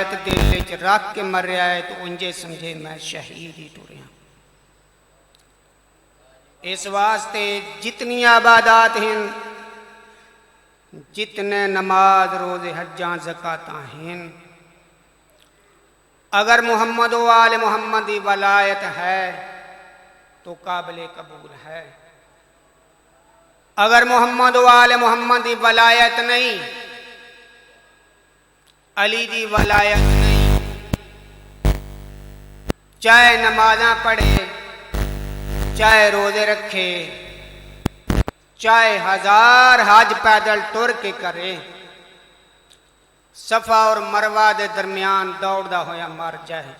वलायत दिल च रख के मरिया है तो उंजे समझे मैं शहीद ही टुरिया। इस वास्ते जितनी आबादात हैं, जितने नमाज रोज़े हज्जां ज़कातां हैं, अगर मोहम्मद व आले मोहम्मद की वलायत है तो काबिल कबूल है। अगर मोहम्मद व आले मोहम्मद की वलायत नहीं, अली की वलायत नहीं, चाहे नमाज़ां पढ़े, चाहे रोजे रखे, चाहे 1000 हज पैदल टुर के करे, सफा और मरवा के दरमियान दौड़दा होया मर जाए,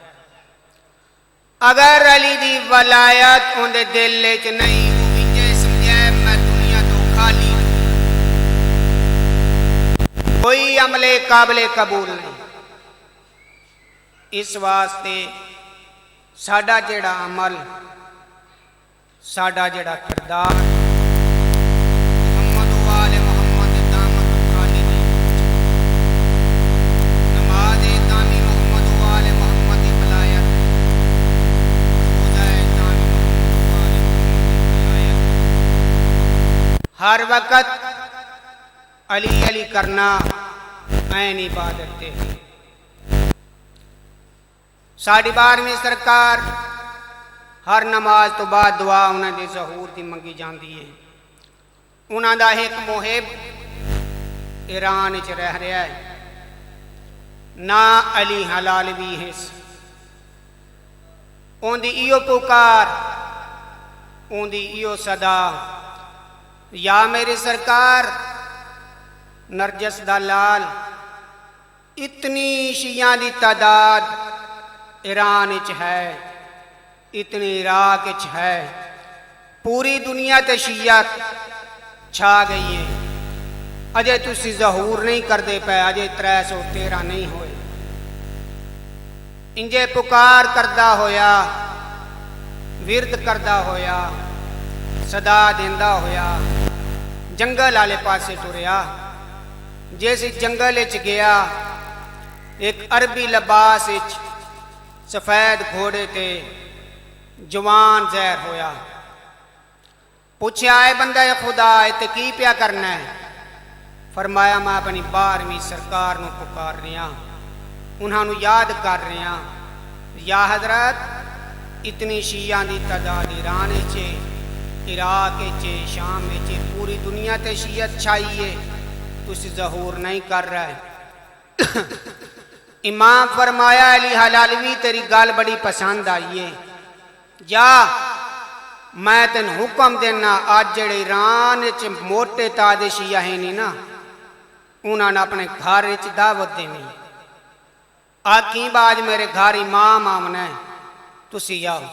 अगर अली दी वलायत उनके दिल च नहीं, समझे मैं दुनिया तो खाली, कोई अमले काबिले कबूल नहीं। इस वास्ते साडा जेड़ा अमल, साडा जेड़ा किरदार मोहम्मद व आले मोहम्मद दामत खाली नहीं, नमाज तामी मोहम्मद व आले मोहम्मद की वलायत, रोज़ा तामी मोहम्मद व आले मोहम्मद की वलायत, हर वक्त अली अली करना ऐन इबादत है। साड़ी 12वीं सरकार हर नमाज तो बाद दुआ उन्होंने ज़हूर की मंगी जाती है। उन्होंने एक मुहिब ईरान च रह रहा है, ना अली हलालवी है, उनकी इो पुकार, उनकी इो सदा, या मेरी सरकार नरजस दा लाल, इतनी शिया की तादाद ईरान च है, इतनी इराक च है, पूरी दुनिया ते शिया छा गई है, अजे तुसी ज़हूर नहीं करते पे, अजे 313 नहीं होए। इंजे पुकार करदा होया, विरद करदा होया, सदा देंदा होया जंगल आले पासे टुरिया। जिस जंगल च गया, एक अरबी लिबास सफेद घोड़े ते जवान जहर होया। पूछया है बंदा खुदा इत्ते की पिया करना है? फरमाया मैं अपनी 12वीं सरकार नूं पुकार रहा, उन्होंने याद कर रहा, या हजरत इतनी शिया की तादाद ईरान च, इराक च, शाम च, पूरी दुनिया ते शियत छाई है, तुसी ज़हूर नहीं कर रहे। इमाम फरमाया अली हलालवी तेरी गल बड़ी पसंद आई है, जा मैं तेन हुक्म देना, अज जेड़े ईरान च मोटे ताजे शिया है नहीं ना, उन्होंने अपने घर च दावत देनी, आखी बाज मेरे घर इमाम आमना है, तुसी आओ।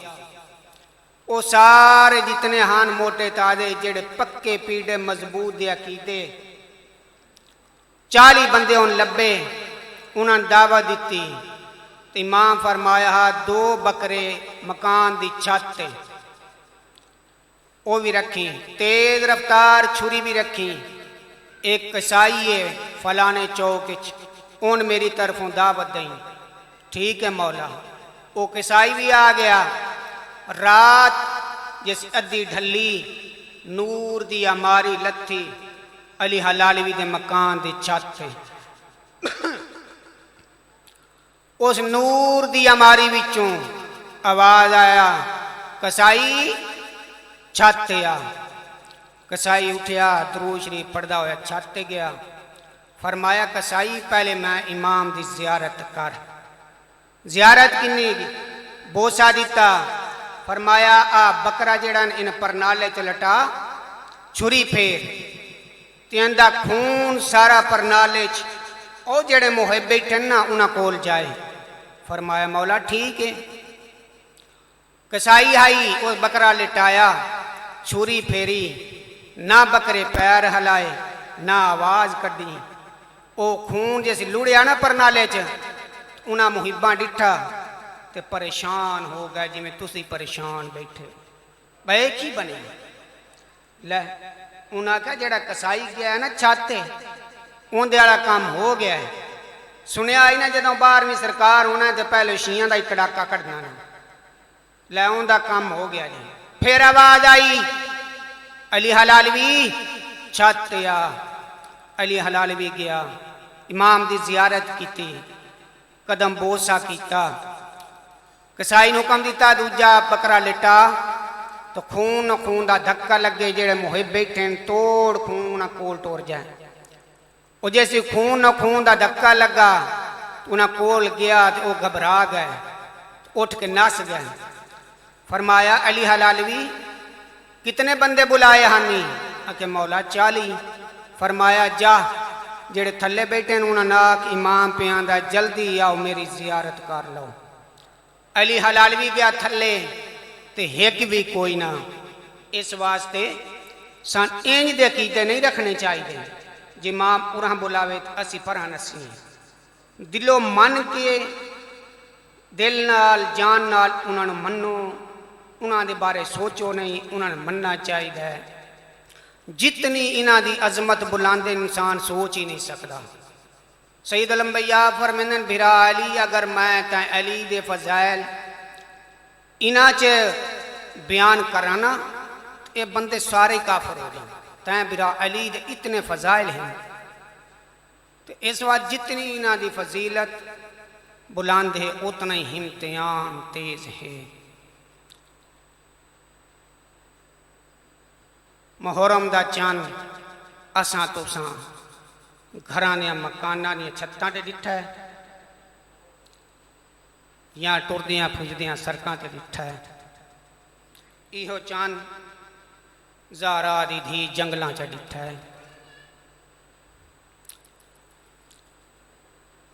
वो सारे जितने हैं मोटे ताजे जेड़े पक्के पीड़े मजबूत दे अकीदे, 40 बंदे उन लब्बे, उन्होंने दावत दी। इमाम फरमाया 2 बकरे मकान की छत वो भी रखी, तेज रफ्तार छुरी भी रखी, एक कसाई है फलाने चौक उन मेरी तरफों दावत दई। ठीक है मौला। वो कसाई भी आ गया। रात जिस अद्धी ढली, नूर दी अमारी लत्थी अली हलालवी दे मकान दी छत है। उस नूर दी अमारी विचों आवाज आया, कसाई छत आ। कसाई उठया, दरूद शरीफ पढ़दा होया छत गया। फरमाया कसाई पहले मैं इमाम दी जियारत कर। जियारत किन्नी? बोसा दिता। फरमाया आ बकरा जेड़ा इन परनाले च लटा, छुरी फेर ते अंदा खून सारा परनाले च ओ जेड़े मोहे बैठे ना उन्हां कोल जाए। फरमाया मौला ठीक है। कसाई आई, उस बकरा लिटाया, छुरी फेरी, ना बकरे पैर हलाए ना आवाज कढ़ी। ओ खून जैसे लुड़िया ना परनाले च, उन्हां मुहिबां डिठा ते परेशान हो गए जिमें तुसी परेशान बैठे। भाई की बने लै उन्हें आख्या जेड़ा कसाई गया है ना छत, उंदे वाला काम हो गया है, सुनिया ही ना जो 12वीं सरकार होना तो पहले शीयां का ही कड़ाका कढ़ना ना लै उनका काम हो गया जी। फिर आवाज आई अली हलालवी छत आ। अली हलालवी गया इमाम की जियारत की कदम बोसा किया कसाई ने हुक्म दिता दूजा बकरा लिटा तो खून खून का धक्का लगे जेड़े मुहिब बैठे तोड़ खून कोल टोर जाए। वो जैसे खून का धक्का लगा उन्हें कोल गया तो वह घबरा गए उठ के नस गए। फरमाया अली हलालवी कितने बंदे बुलाए हमी आके मौला 40। फरमाया जा जेड़े थले बैठे उन्हें नाक इमाम पे आंदा जल्दी आओ मेरी जियारत कर लो। अली हलालवी गया थले ते हिक भी कोई ना। इस वास्ते सन इंज दे कीते नहीं रखने चाहिए जे मां उरा बुलावे तो असी परा नसी दिलों मन के दिल नाल जान नाल उन्होंने मनो उन्होंने बारे सोचो नहीं उन्होंने मनना चाहिए। जितनी इन्हां दी अजमत बुलांदे इंसान सोच ही नहीं सकता। सईद अलंबिया फरमांदे भिरा अली अगर मैं तैं अली दे फजाइल इन्हां च बयान कराना ये बंदे सारे काफर हो जाए। तैं भिरा अली दे इतने फजाइल हैं तो इस बात जितनी इन्हां दी फजीलत बुलंद है उतना ही इम्तिहान तेज है। मुहर्रम दा चंद असां तुसां घरां दियां मकानां दियां छत्तां ते डिठा है या टुरदियां फुजदियां सड़कां ते डिठा है। इहो चंद ज़ारा दी धी जंगलां च डिठा है।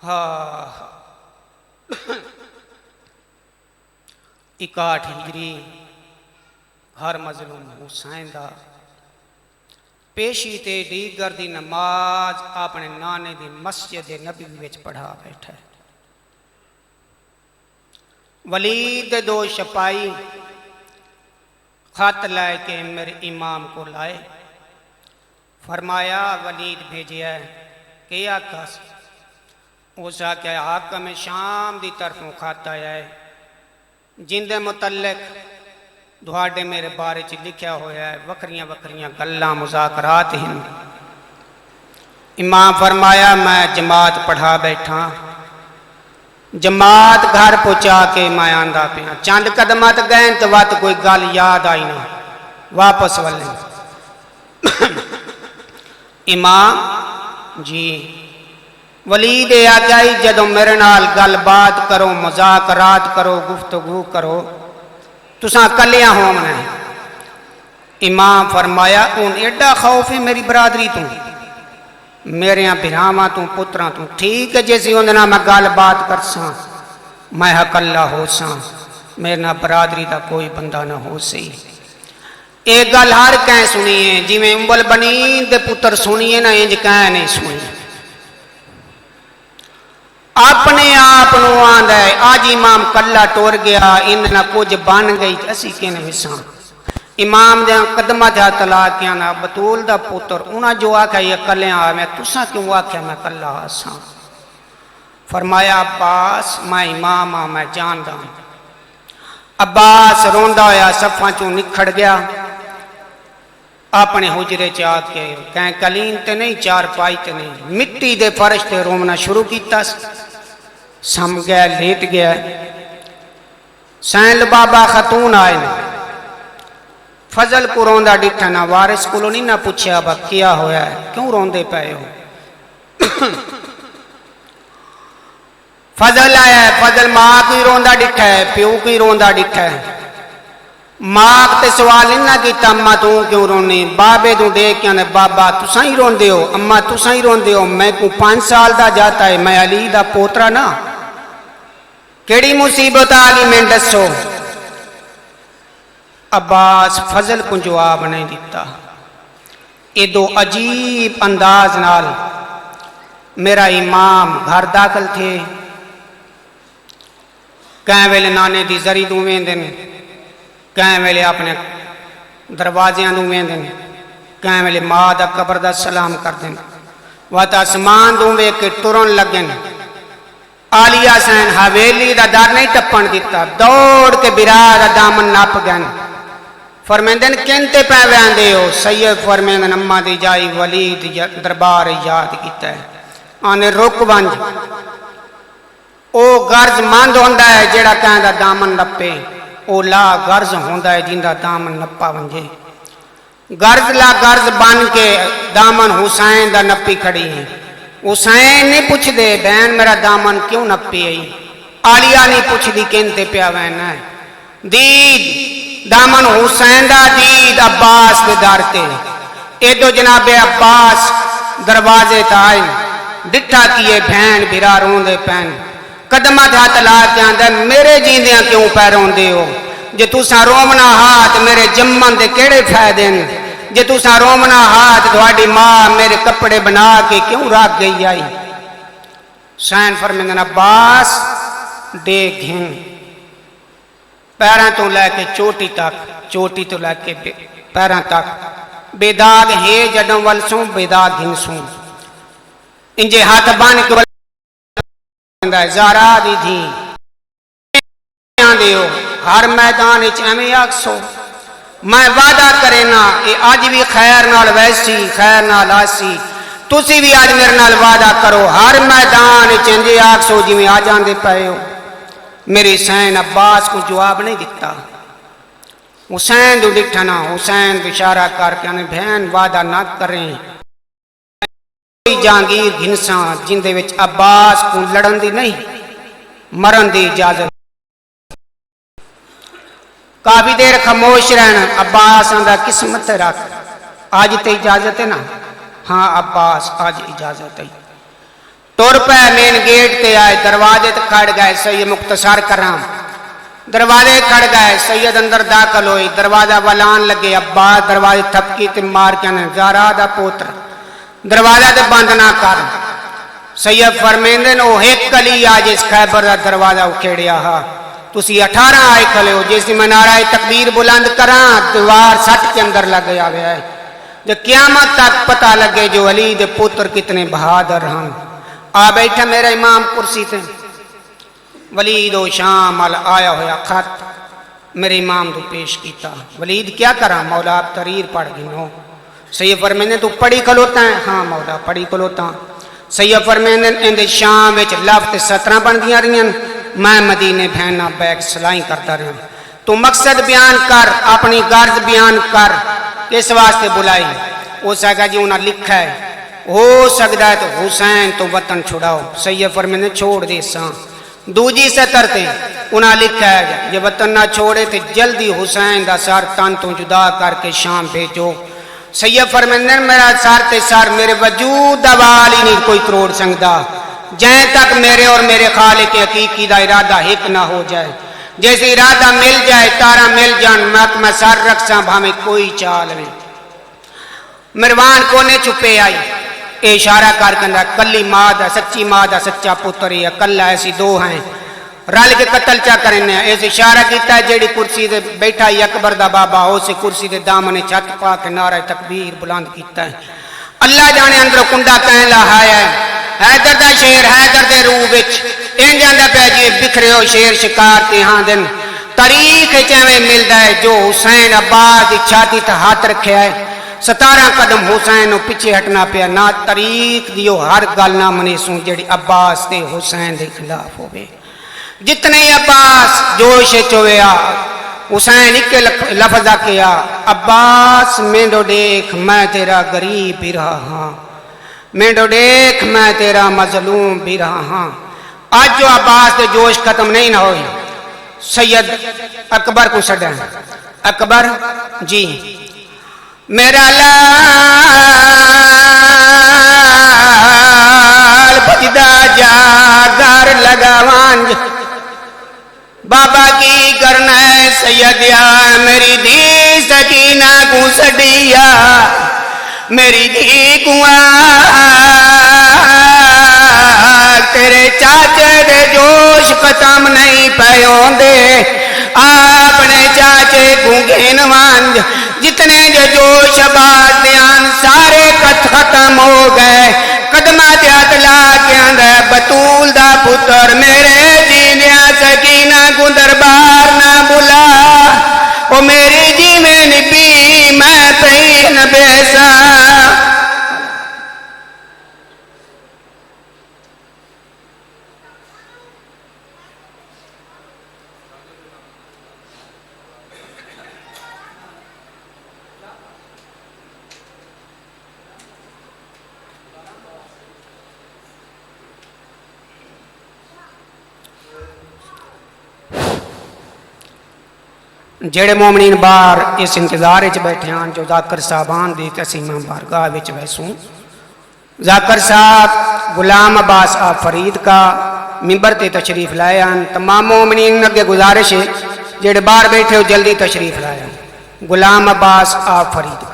हाँ 61 हिजरी घर मजलूम हुसैन दा पेशी ते दीगर दी नमाज अपने नाने दी मस्जिद नबी विच पढ़ा बैठा है। वलीद दे 2 सिपाही खत लाए के मेरे इमाम को लाए। फरमाया वलीद भेजिया कि आखस उस आख्या हाकम शाम की तरफों खत आया है जिंदे मुतल्लिक दुआडे मेरे बारे च लिखा होया है वखरियां वखरियां गल्लां मुज़ाकरात हैं। इमाम फरमाया मैं जमात पढ़ा बैठा जमात घर पहुँचा के मैं आंदा पिया चंद कदम गए तो वत कोई गल याद आई ना वापस वाले इमाम जी वलीद आख्या जदों मेरे नाल गलबात करो मजाकरात करो गुफ्तगू करो तुसां कलिया होना है। इमाम फरमाया हूँ एडा खौफ है मेरी बरादरी तू मेरे बिरावां तू पुत्रां तू ठीक है जैसी उन्हें मैं गलबात कर सा मैं हकल्ला हो सा मेरे ना बरादरी का कोई बंदा ना हो सही। एक गल हर कह सुनी है जिमें उम्बल बनी दे पुत्र सुनिए ना इंज कह नहीं सुनी अपने आप आंदा है आज इमाम कला टुर गया इन ना कुछ बन गई असी किन विसा। इमाम दे कदम तला क्या ना बतूल दा पुत्र उन्हें जो आख्या ये कलिया मैं तुसा क्यों आख्या मैं कला सा। फरमाया अब्बास मैं इमाम हाँ मैं जानदा। अब्बास रोंदा होया सफा चों निखड़ गया अपने हुजरे च आके कहीं कलीन ते नहीं चार पाई ते नहीं मिट्टी दे फर्श ते रोमना शुरू किया सम गया लेट गया। सैन बाबा खतून आए फजल को रोंदा डिठा ना वारिस को नहीं ना पूछा बा क्या होया है क्यों रोंदे पे हो। फजल आया फजल मां को रोंदा डिठा है प्यो को रोंदा डिठा है। मां ते सवाल इन्ना किया अम्मा तू क्यों रोनी बाबे तू देख क्या बाबा तुसा ही रोंदे हो अम्मा तुसा ही रोंदे हो मैं को 5 साल का जाता है मैं अली दा पोतरा ना केड़ी मुसीबत आ गई मैं दसो। अब्बास फजल को जवाब नहीं दिता। ये दो अजीब अंदाज नाल मेरा इमाम घर दाखिल थे। कै वेले नाने की जरी तू वेंदे कै वेले अपने दरवाजियां तू वेंदे कै वेले मां दा कबर दा सलाम करते वत आसमान तू वेख के तुरन लगन आलिया सैन हवेली का दर नहीं टप्पन दिता, दौड़ के बिरा का दामन नप गए। फरमेंदन किनते पै वैंदे हो? सैयद फरमेंदन अम्मा दी जाई वलीद दरबार याद किया है। आने रुक बंज ओ गर्ज मंद होंदा है जेड़ा कहंदा दामन नप्पे, ओ ला गर्ज होंदा है जिंदा दामन नप्पा वंजे। गर्ज ला गर्ज बन के दामन हुसैन दा नप्पी खड़ी है। हुसैन नहीं पुछदे बहन मेरा दामन क्यों नप्पी आई। आलिया नहीं पुछदी किनते प्या वैना है। दीद दामन हुसैन दा दीद अब्बास दे दर ते। एदो जनाबे अब्बास दरवाजे ताए डिठा किए भैन बिरा रोंदे पैन। कदमा थे हाथ ला के आंदा मेरे जींदियां क्यों पै रोंदे हो? जे तुसा रोमना हाथ मेरे जम्मन दे केड़े फायदे न? जे तुसा रोमना हाथ थोड़ी मां मेरे कपड़े बना के क्यों रख गई आई? सैन फरमेंदन अब्बास देख घिन पैरों तो लैके चोटी तक, चोटी तो लैके पैरों तक बेदाग है जडों वलसू बेदाग घिनसू। इंजे हाथ बन के ज़ारा दी थी हर मैदान एवं आखसो मैं वादा करे ना ये अज भी खैर नाल वैसी खैर नाल आसी। तुसी भी अज मेरे नाल वादा करो हर मैदान इंजे आखसो जिवें आ जांदे पए हो। मेरे सैन अब्बास को जवाब नहीं दिता। हुसैन दो डिठा ना हुसैन इशारा करके आने बहन वादा ना करें जहांगीर घिनसा जिंदे विच अब्बास को लड़न दी नहीं मरन दी इजाजत। काफी देर खामोश रहना। अब्बास आंदा किस्मत रख आज ते इजाजत है ना? हाँ अब्बास आज इजाजत है। तुर पे मेन गेट ते आए दरवाजे तक खड़ गए। सैयद मुख्तसर करा दरवाजे खड़ गए। सैयद अंदर दाखिल हुई दरवाजा वलान लगे। अब्बास दरवाजे थपकी ते मार के ज़ारा दा पुत्र दरवाजा ते बंद ना कर। सैयद फरमेंदे ने ओ एक कली आज इस खैबर का दरवाजा उखेड़िया हा। तुसी 18 आए खले हो जिस मैं नारा तकबीर बुलंद करा दीवार सट के अंदर लग गया है। जो क्यामत तक पता लगे जो अली दे पुत्र कितने बहादुर हैं। आ बैठा मेरा इमाम कुर्सी से वलीद शाम अल आया होया खत मेरे इमाम को पेश किया। वलीद क्या करा? मौला आप तरीर पढ़ गिनो। सैयद फरमेंदे तू पढ़ी खलोता है? हाँ मौला पढ़ी खलोता। सैयद फरमेंदे इंदे शाम विच लफ्त 17 बनदियां रहियां। मैं मदीने बहना बैग सलाई करता रहा। तू मकसद बयान कर अपनी गर्ज बयान कर किस वास्ते बुलाई? हो सका जी उन्हें लिखा है हो सकता है तो हुसैन तो वतन छुड़ाओ। सैयद फरमाते छोड़ दे सा। दूजी सतर ते उन्हें लिखा है जे वतन ना छोड़े तो जल्दी हुसैन का सर तन तो जुदा करके शाम भेजो। सैयद फरमाते मेरा सर ते सर मेरे वजूद दा वाल ही नहीं कोई तरोड़ सकता जै तक मेरे और मेरे खालिक के हकीकी का इरादा एक ना हो जाए। जैसे इरादा मिल जाए तारा मिल जान मैं सर रखसा भावे कोई चाल में। मिरवान कोने छुपे आई ए इशारा कर कली माँ का सच्ची माँ का सच्चा पुत्र ही कला ऐसी दो हैं रल के कतल चा करने। इस इशारा किया जेड़ी कुर्सी से बैठा ही अकबर दा बाबा उस कुर्सी के दामने छत पा के नारा तकबीर बुलंद किया है। अल्लाह जाने अंदर कुंडा कहन लहाया है हैदर दा शेर हैदर दे रूह विच इंज आंदा पिया जी बिखरे हो शेर शिकार ते हाँ दिन तारीख चैवें मिलता है जो हुसैन अब्बास की छाती ते हाथ रखे है 17 कदम हुसैन पिछे हटना पिया ना तारीख दियो हर गल ना मनीसू जेड़ी अब्बास ते हुसैन के खिलाफ होवे। जितने अब्बास जोश चोया हुसैन एक लफ्ज किया अब्बास मेंदो देख मैं तेरा गरीब भी रहा हाँ मेंदो देख मैं तेरा मजलूम भी रहा हाँ। आज जो अब्बास के जोश खत्म नहीं ना हो सैयद अकबर को छड़ा अकबर जी मेरा लाल बजदा जागर लगावांज बाबा की करना है सैयदिया मेरी धी सकीना को सडिया मेरी धी कुआ तेरे चाचे दे जोश खत्म नहीं पयोंदे अपने चाचे गुंगेन वांज जितने जो जोश बात ध्यान सारे खत्म हो गए। कदमा त्यात ला के आंदा बतूल दा पुत्र में ओ मेरी जीवन भी मैं तैन बेसा। जेड़े मोमनीन बार इस इंतजार बैठे हैं जो जाकर साहबान की तसीमा बारगाह वैसूं। जाकर साहब गुलाम अब्बास आप फरीद का मिंबर ते तशरीफ लाए हैं। तमाम मोमनीन अगे गुजारिश है जेड़े बाहर बैठे हो जल्दी तशरीफ लाए। गुलाम अब्बास आप फरीद का।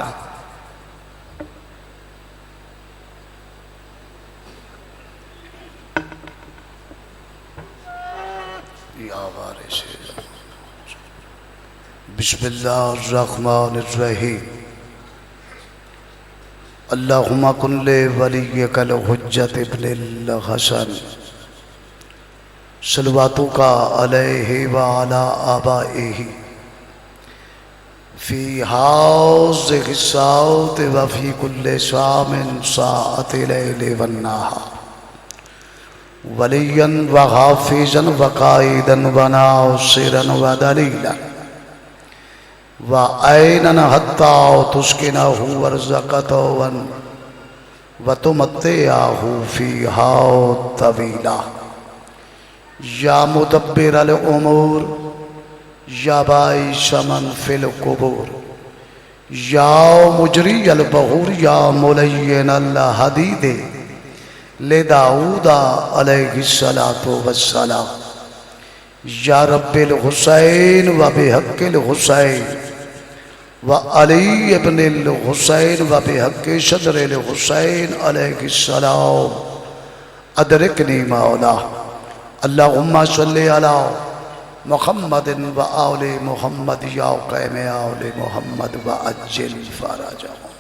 बिस्मिल्लाहिर्रहमानिर्रहीम। अल्लाहुम्मा कुल्ले वलियकल हुज्जत इब्निल हसन सलवातु का अलैहि व अला आबाइही फी हाज़ हिस्सात व फी कुल्ले शामिन साअत लैल व नहार वलियन व हाफिजन व काइदन व नासिरन व दलीलन व ऐनन हत्ता तुस्किनहु वर्ज़क़तवन व तुमत्तिअहु फ़ीहा तवीला। या मुदब्बिरल उमूर या बाइस मन फिल कुबूर या मुजरियल बहूर या मुलय्यिनल हदीदे ले दाऊदा अलैहिस्सलातु वस्सलाम। या रब्बिल हुसैन व बिहक़्क़िल हुसैन व अली इब्निल हुसैन व बिहक़्क़ि सदरिल हुसैन अलैहिस्सलाम अदरिकनी मौला। अल्लाहुम्मा सल्लि अला मुहम्मदिन व आले मुहम्मद या क़ैम आले मुहम्मद व अज्जिल फ़रजहुम।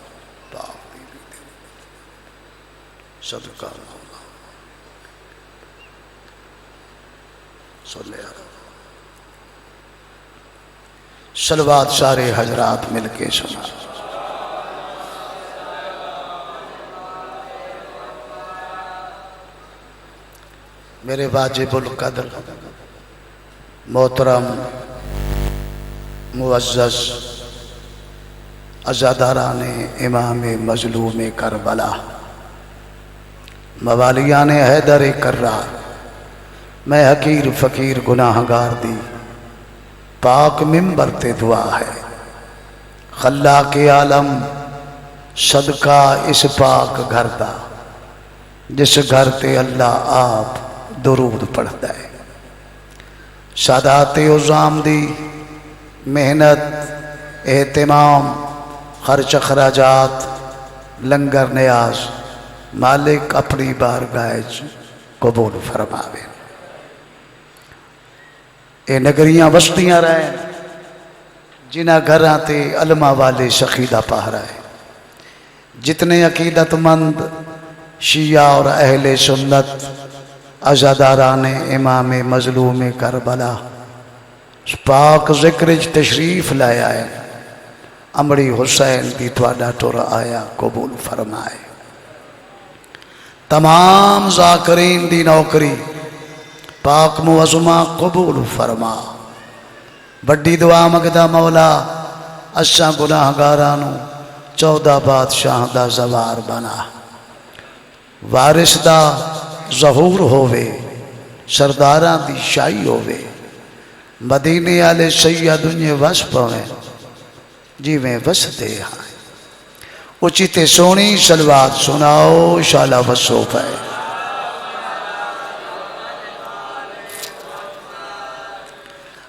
सदका सलवात सारे हजरात मिलके सुना। मेरे वाजिबुल कद्र मोहतरम मुअज़्ज़ज़ अज़ादारान इमाम मज़लूम करबला मवालियान हैदर कर्रा, मैं हकीर फ़कीर गुनाहगार दी पाक मिंबर ते दुआ है। खल्ला के आलम सदका इस पाक घर दा जिस घर ते अल्लाह आप दुरूद पढ़ता है। सादाते उज़ाम दी मेहनत एहतिमाम खर्च खराजात लंगर न्याज मालिक अपनी बारगाह कबूल फरमावे। ये नगरियां बस्तियां रहें जिन्हें घरां ते अलमा वाले शकीदा पहरा है। जितने अकीदतमंद शिया और अहले सुन्नत अज़ादारान इमाम मज़लूम करबला पाक ज़िक्र तशरीफ लाया है। अमड़ी हुसैन दी तुहाडा टुर आया कबूल फरमाए। तमाम ज़ाकिरीन दी नौकरी पाक मुअज़्ज़मा कबूल फरमा। बड़ी दुआ मंगदा मौला असां गुनाहगारां नूं 14 बादशाह दा ज़वार बना। वारिस दा ज़हूर होवे, सरदारां दी शाही होवे, मदीने आले सैयद उन्हें वस पवे जिवें वसदे हैं। उची ते सोनी सलवात सुनाओ शाला वसो पाए।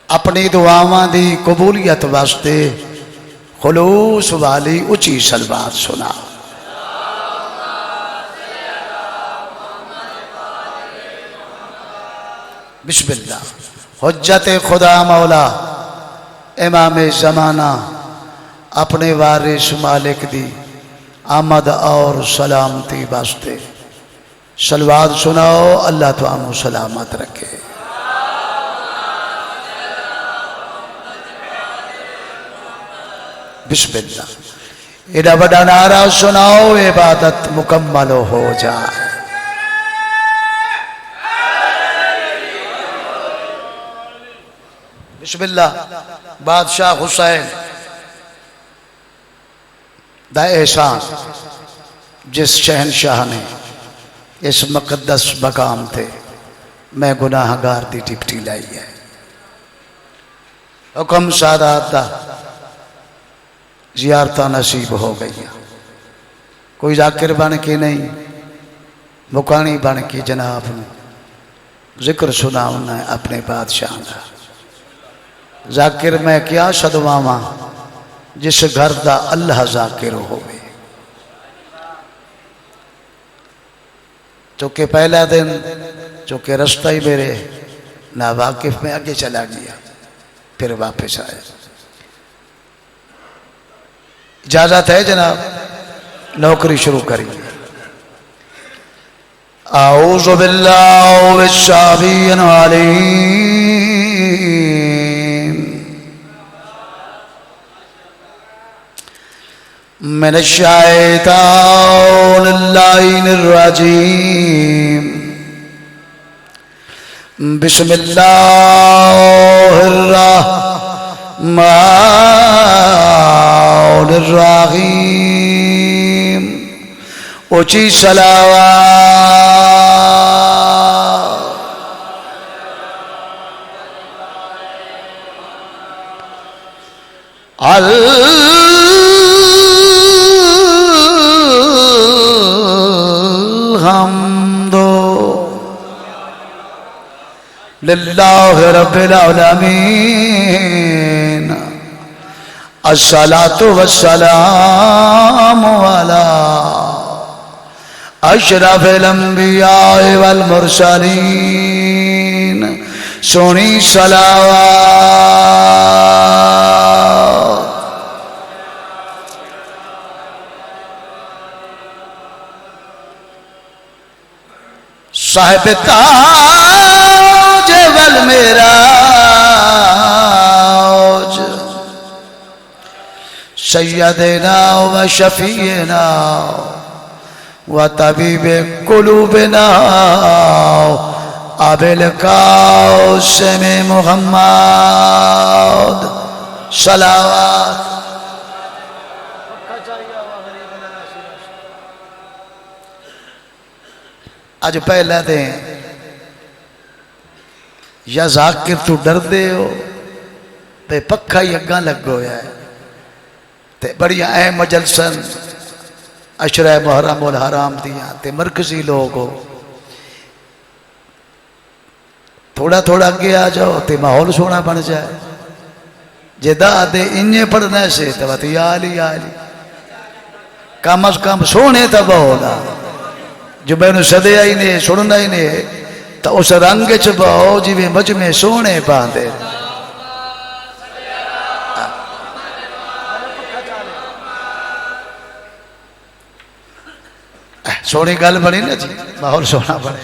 अपनी दुआवां दी कबूलियत वास्ते खुलूस वाली उची सलवात सुना। बिस्मिल्लाह। हुज्जत खुदा मौला इमाम ज़माना अपने वारिस मालिक दी आमद और सलामती वास्ते सलवात सुनाओ। अल्लाह तुहानू सलामत रखे। बिस्मिल्लाह। एडा बड़ा नारा सुनाओ, इबादत मुकम्मल हो जाए। बिस्मिल्लाह। बादशाह हुसैन दा एहसान जिस शहनशाह ने इस मुकद्दस मकाम थे मैं गुनाहगार दी डिप्टी लाई है। हुक्म सादात दा जियारतां नसीब हो गई। कोई जाकिर बन के नहीं, मुकानी बन के जनाब जिक्र सुनाना है अपने बादशाह का। जाकिर मैं क्या सदवावा जिस घर दा अल्लाह जाकिर होवे। चूंकि पहला दिन चूंकि रास्ता ही मेरे ना वाकिफ में आगे चला गया, फिर वापस आया। इजाजत है जनाब, नौकरी शुरू करिए। आऊज़ु बिल्लाहि मिनश्शैतानिर रजीम मिनश्शैतानिर रजीम बिस्मिल्लाहिर रहमानिर रहीम। ऊंची सलावत अलहम्दु लिल्लाहि रब्बिल आलमीन। अस्सलातु वस्सलामु अला अशरफिल अंबिया वल मुरसलीन। सोनी सलावत साहिब ताज वल मेराज सैयदना व शफीना व तबीब कुलूबना अबिल कासिम मुहम्मद सलावत। अज पहला दिन या जाकिर तू डर दे हो ते पक्का ही अग्गा लगो है ते बड़िया अहम मजलसन अशरा मुहर्रम उल हराम दियां ते मरकजी लोग हो। थोड़ा थोड़ा अगे आ जाओ ते माहौल सोना बन जाए। जे दे इन्ने पढ़ना से तो याली कम अज कम सोने तो बहुला जो मैनू सदया ही नहीं सुनना ही नहीं तो उस रंग च बहो जिमें मझ में सोने पाते। सोनी गल बनी ना जी, माहौल सोना बने।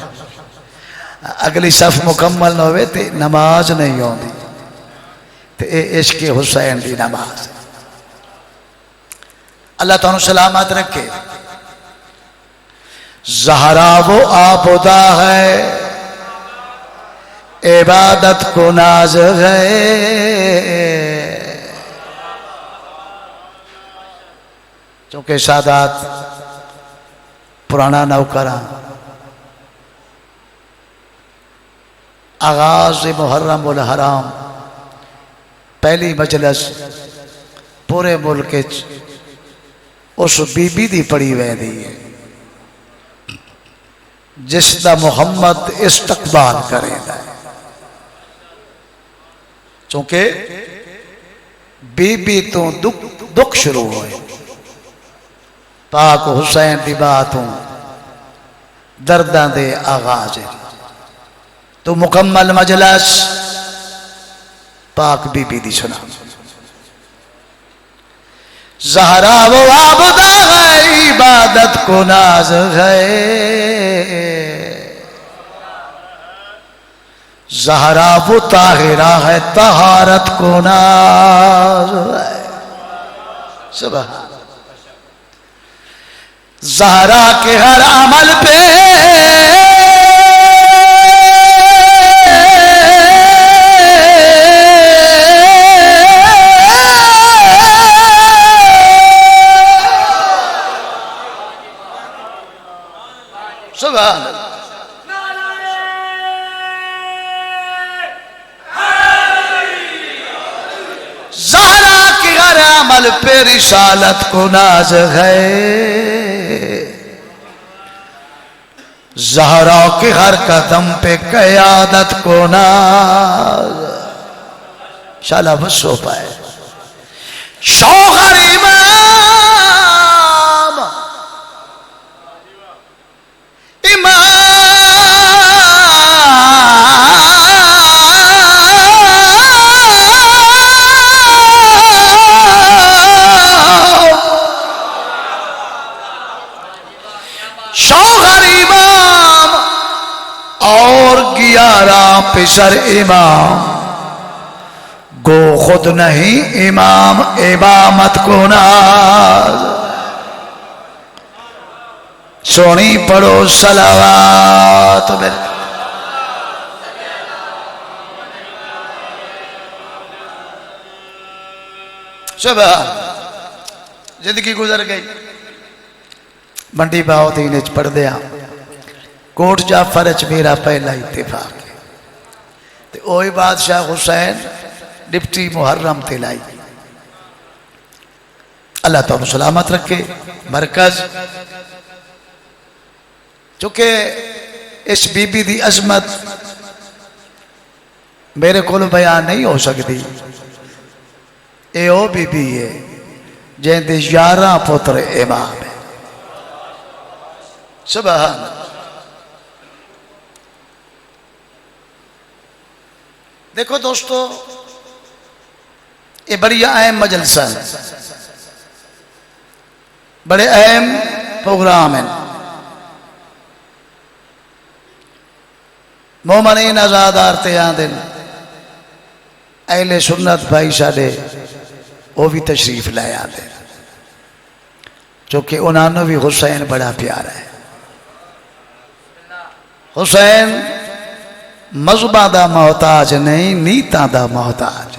अगली सफ मुकम्मल न होवे ते नमाज नहीं आती ते इश्क हुसैन की नमाज। अल्लाह तुहानू सलामत रखे। ज़हरा वो आबुदा है, इबादत को नाज है। चूंकि सादात पुराना नौकरा आगाज मुहर्रम उल हराम पहली मजलिस पूरे मुल्क उस बीबी दी पड़ी वैदी है जिसका मुहम्मद इस्तकबाल करेगा। चूंकि बीबी तो दुख शुरू होए। पाक हुसैन की बात हूं दर्दां दे आगाज है तो मुकम्मल मजलिस पाक बीबी दी सुना। ज़हरा वो आबदा है, इबादत को नाज है। ज़हरा वो ताहिरा है, तहारत को नाज है। सुभान। ज़हरा के हर अमल पे सुभान। ज़हरा के हर अमल पे रिसालत को नाज है, ज़हरा के हर कदम पे क़यादत को नाज। शाला बसो पाए शौहर इमाम इमाम शौहर इमाम और 11 पिसर इमाम, गो खुद नहीं इमाम इमामत को नाज। सोनी पढ़ो सलावात मेरे। सुभान। जिंदगी गुजर गई मंडी बाव दीन च पढ़दे आ कोट जाफर च मेरा पहला इत्तेफाक है ते ओही बादशाह हुसैन डिप्टी मुहर्रम ते लाई। अल्लाह तो सलामत रखे मरकज। चूंकि इस बीबी दी अजमत मेरे को बयान नहीं हो सकती। ये ओ बीबी है जिंदे 11 पुत्र इमाम है। सुभान। देखो दोस्तों ये बड़ी अहम मजलसा है, बड़े अहम प्रोग्राम है। मोमनीन आजादार ते आंदे अहले सुन्नत भाई साडे वो भी तशरीफ लाए आते, क्योंकि उन्होंने भी हुसैन बड़ा प्यारा है। हुसैन मजहबा दा मोहताज नहीं, नीता दा मोहताज।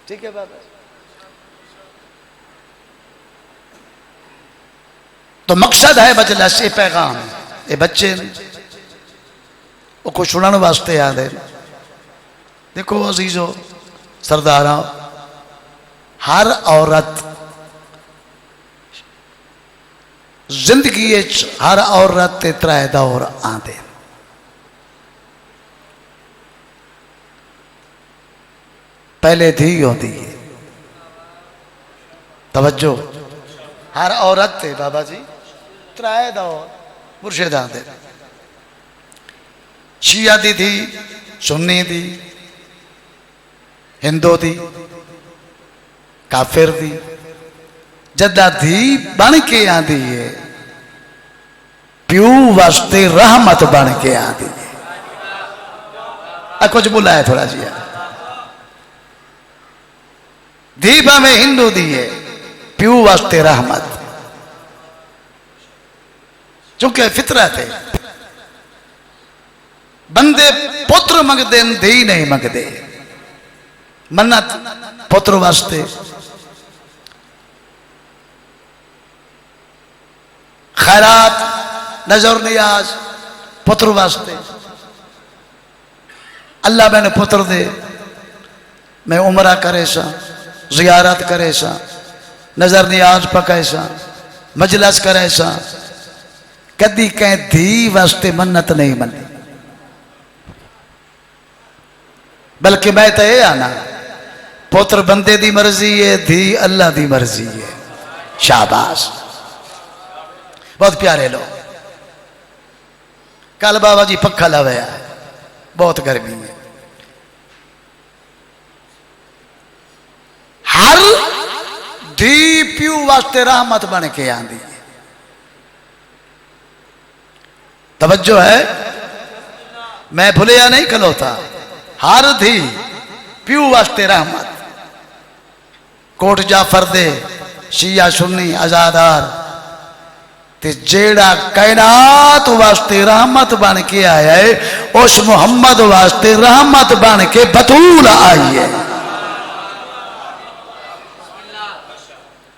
ठीक है बाबा। तो मकसद है मजलिस से पैगाम ये बच्चे वो कुछ सुनने वास्ते आते। देखो अजीजो सरदारा, हर औरत जिंदगी हर औरत ते 3 दौर आते। पहले धी होती है, तवज्जो, हर औरत थे बाबा जी 3 दौर मुर्शिद आते। शिया दी थी, सुन्नी दी, हिंदू दी, काफिर दी। जदा धी बन के आती है प्यू वास्ते रहमत बन के आती है। कुछ बोला है थोड़ा जी। धी भावे हिंदू दी है प्यू वास्ते रहमत, चूंकि फितरत है। बंदे पुत्र मंगते धी नहीं मंगते। मन्नत पुत्र वास्ते, खैरात नजर नियाज पुत्र वास्ते। अल्लाह मैंने पुत्र दे, मैं उमरा करे सा, जियारत करे सा, नजर नियाज पकाए सा, मजलस करे सा। कदी कह धी वास्ते मन्नत नहीं मनी। बल्कि मैं तो यह आना पुत्र बंदे दी मर्जी है, धी अल्लाह दी मर्जी है। शाबाश। बहुत प्यारे लोग। कल बाबा जी पक्खा लाया है, बहुत गर्मी है। हर धी प्यू वास्ते रहमत बन के आंदी है। तवज्जो है, मैं भुलिया नहीं खलोता। हर धी प्यू वास्ते रहमत। कोट जाफर दे शिया सुन्नी आजादार ते जेड़ा कायनात वास्ते रहमत बन के आया है उस मुहम्मद वास्ते रहमत बन के बतूल आई है।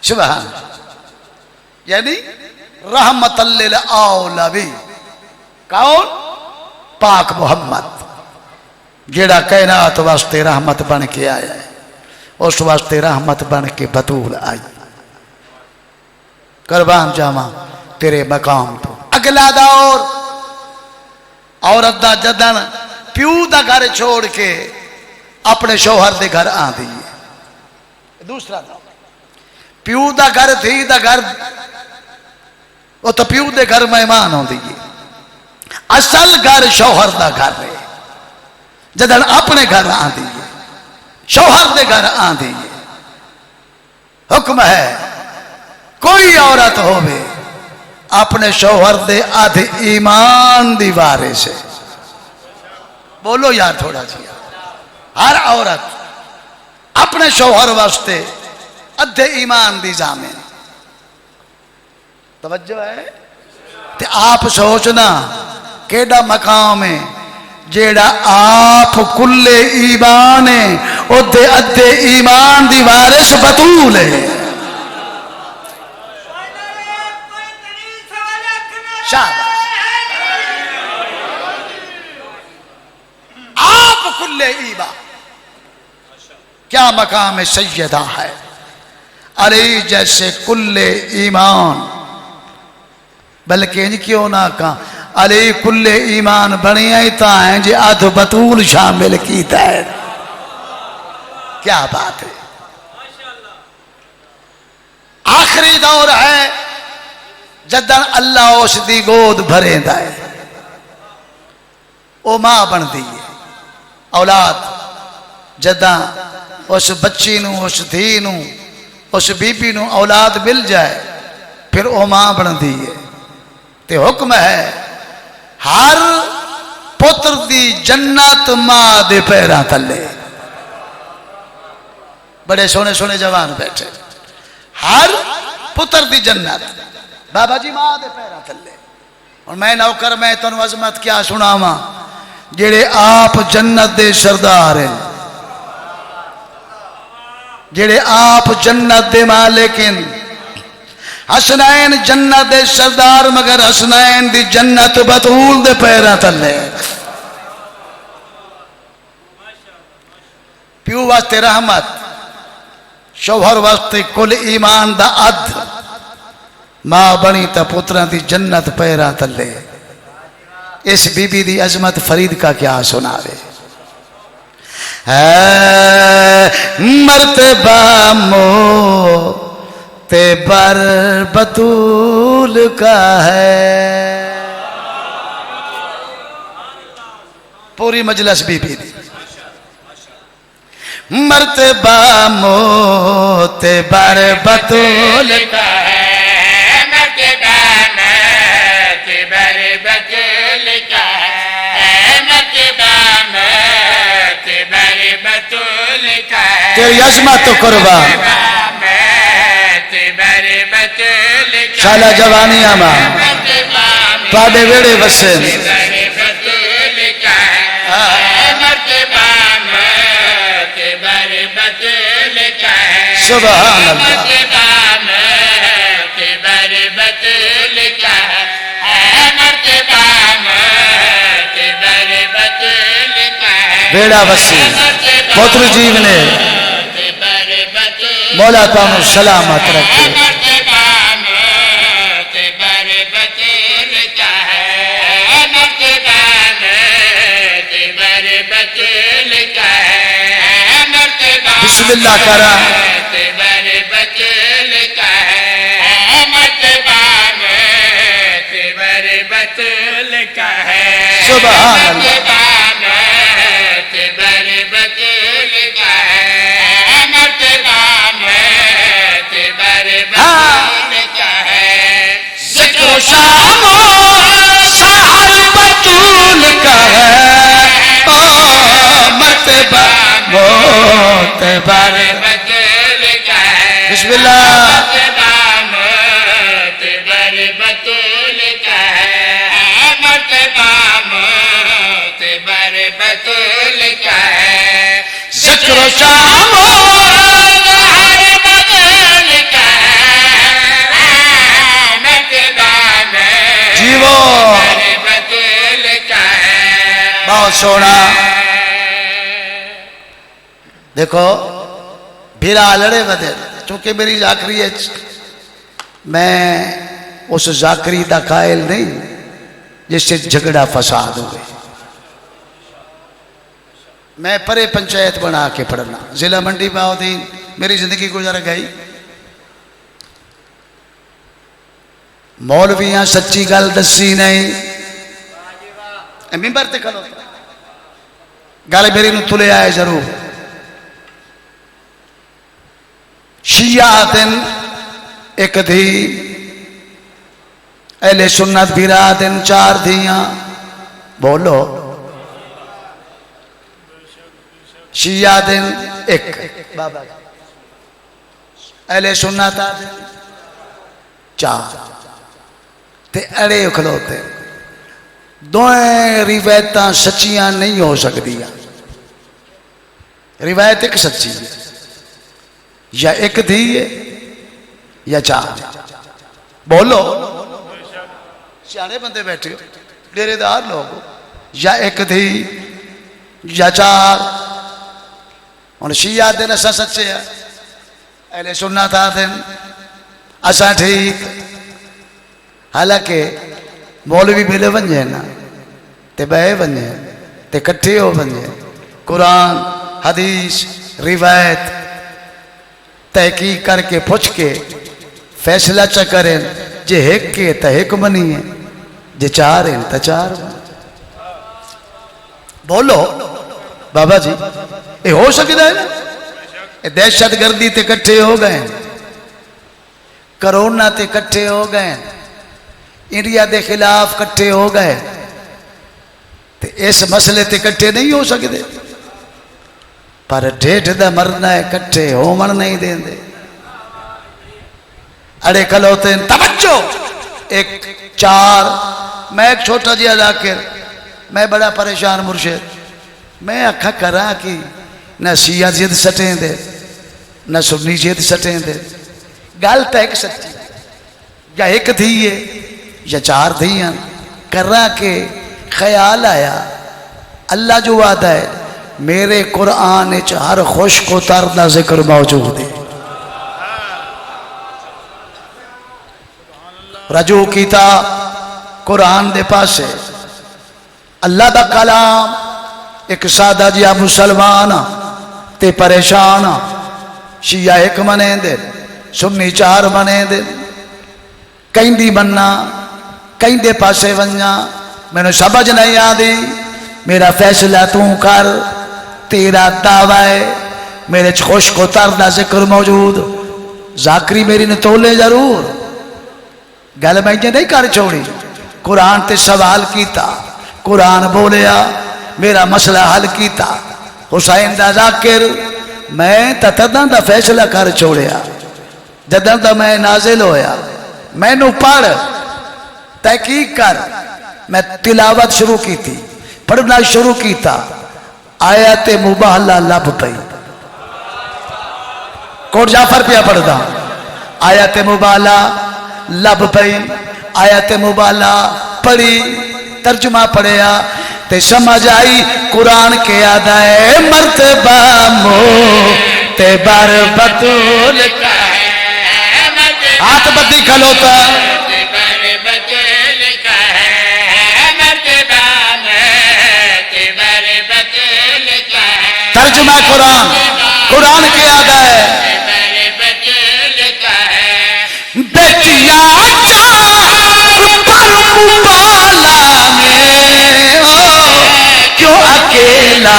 सुभान, यानी रहमतल लिल आलमीन। कौन? पाक मोहम्मद जेड़ा कायनात वास्ते रहमत बन के आया है उस वास्ते रहमत बन के बतूल आई। कुर्बान जावा तेरे मकाम तो। अगला दौर औरत दा जदन प्यू दा घर छोड़ के अपने शोहर दे घर आंदी है। दूसरा दौर प्यू दा घर धी दा घर वो तो प्यू दे घर मेहमान आंदी है। असल घर शोहर दा घर है। जदन अपने घर आंदी है शोहर दे घर आंदी है। हुक्म है कोई औरत होवे अपने शोहर दे आधे ईमान दी वारिस है। बोलो यार थोड़ा जी। हर औरत अपने शोहर वास्ते अधे ईमान दी जामिन। तवज्जो है? ते आप सोचना केड़ा मकाम है जेड़ा आप कुल्ले ईमान है उदे अधे ईमान दी वारिस बतूल है। आप कुल्ले ईमान क्या मकाम सैयदा है। अरे जैसे कुल्ले ईमान, बल्कि इन क्यों ना कहा अरे कुल्ले ईमान बनिया ही ता है जे अध बतूल शामिल कीता है। क्या बात है। आखिरी दौर है जदन अल्लाह उसकी गोद भरेंदा है। वो मां बनती है औलाद जदा उस बच्ची नू उस धी नू उस बीबी नू औलाद मिल जाए फिर वो मां बनती है। ते हुक्म है हर पुत्र दी जन्नत मां दे पैरां थले। बड़े सोने सोने जवान बैठे। हर पुत्र दी जन्नत बाबा जी मां दे पैरां थले। और मैं नौकर मैं तुहानू अजमत क्या सुनावा जेड़े आप जन्नत दे सरदार हैं, जेड़े आप जन्नत दे मालिक हैं। हसनैन जन्नत दे सरदार मगर हसनैन दी जन्नत बतूल दे पैरां थले। प्यू वास्ते रहमत, शोहर वास्ते कुल ईमान दा अध, मां बनी तो पुत्रां दी जन्नत पैरां थले। इस बीबी दी अजमत फरीद का क्या सुनावे। मर्तबा मो ते बर बतूल का है। पूरी मजलिस बीबी दी। मर्तबा मो ते बर बतूल का है। तेरी अजमत तो करवा शाला जवानिया मां पादे वेड़े बसे। सुभान अल्लाह। बेड़ा बसी पुत्र जीव ने मौला तानु सलामत रखे। बिस्मिल्लाह करा। सुभान अल्लाह। बिस्मिल्लाह। जिक्र शाम जीवो बहुत सोना। देखो फिर लड़े बदे चूंकि मेरी जाकरी है, मैं उस जाकरी का कायल नहीं जिससे झगड़ा फसाद हुए। मैं परे पंचायत बना के पढ़ना, जिला मंडी बाउद्दीन मेरी जिंदगी गुजर गई। मौलवियां सच्ची गल दसी नहीं, मिंबर ते खलो गल मेरी नूं तुले आए जरूर। शिया दिन एक धी, अहले सुन्नत बिरा दिन चार धियां। बोलो शिया दिन एक बाबा, अहले सुन्नत दिन चार ते अड़े खलोते। दोएं रिवायत सच्चियां नहीं हो सकती। रिवायत एक सच्ची है, या एक थी है या चार। बोलो सियाने बंदे बैठे हो, डेरेदार लोग, या एक थी या चार। हुण शिया दिन असा सच्चे है, अहले सुन्नत दिन असा ठीक। हालांकि मौलवी मिले वंजे ना ते बह वंजे ते कट्ठे हो वंजे, कुरान हदीस रिवायत तहकीक करके पुछ के फैसला च करें। जे एक के तो एक मनीए, जे चार हैं तो चार। बोलो बाबा जी ये हो सकता है ना? दहशत गर्दी ते कट्ठे हो गए, करोना ते कट्ठे हो गए, इंडिया के खिलाफ कट्ठे हो गए, तो इस मसले ते कट्ठे नहीं हो सकते। पर ढेठ दा मरना है, कट्ठे होमन नहीं देंदे। अड़े खलोते तवज्जो एक चार। मैं एक छोटा जिहा जाकिर, मैं बड़ा परेशान मुर्शिद, मैं आखा करा कि न शिया जिद सटें दे न सुन्नी जिद सटें दे। गल तो एक सच्ची, या एक थी है या चार थी। करा के ख्याल आया अल्लाह जो वादा है मेरे कुरान हर खुश को तर का जिक्र मौजूद है। रजू कीता कुरान दे पासे, अल्लाह का कलाम। एक सादा जिहा मुसलमान ते परेशान, शिया एक मने दे सुन्नी चार मने दे। कहीं मन्ना कहीं दे पासे वन्या, मैंने समझ नहीं आती। मेरा फैसला तू कर, तेरा दावा है मेरे खुश को तर का जिक्र मौजूद। जाकरी मेरी ने तोले जरूर, गल मैं नहीं कर छोड़ी। कुरान ते सवाल किया, कुरान बोलिया, मेरा मसला हल किया। हुसैन दा जाकिर मैं तदा का फैसला कर छोड़िया जदों का मैं नाजिल होया। मैनू पढ़ तहकीक कर। मैं तिलावत शुरू की थी, पढ़ना शुरू किया। आयत मुबाहला लब पई, कोट जाफर पिया पढ़दा। आयत मुबाहला लब पई, आयत मुबाहला पढ़ी, तर्जुमा पढ़िया ते समझ आई कुरान के आदा है मर्तबा मो ते बर बतूल का। हाथ बत्ती खलोता तर्जुमा कुरान, कुरान के आदा है बेटिया पर मुबाला में हो क्यों अकेला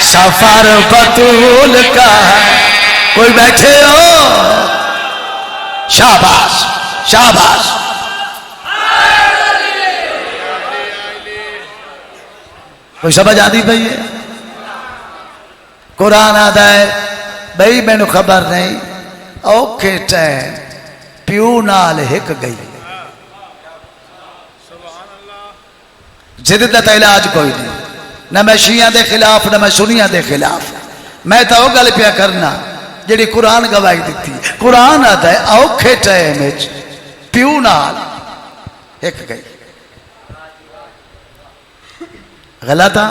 सफर बतूल का। कोई बैठे हो? शाबाश शाबाश। कोई समझ आती पई है? कुरान आदा है भाई मैनू खबर नहीं औखे टाइम प्यू नाल हिक गई। जिद का इलाज कोई नहीं, न मैं शिया के खिलाफ न मैं सुनिया के खिलाफ। मैं तो गल पिया करना जी कुरान गवाही दी। कुरान आता है औखे टाइम प्यू नाल हिक गई। गलत आ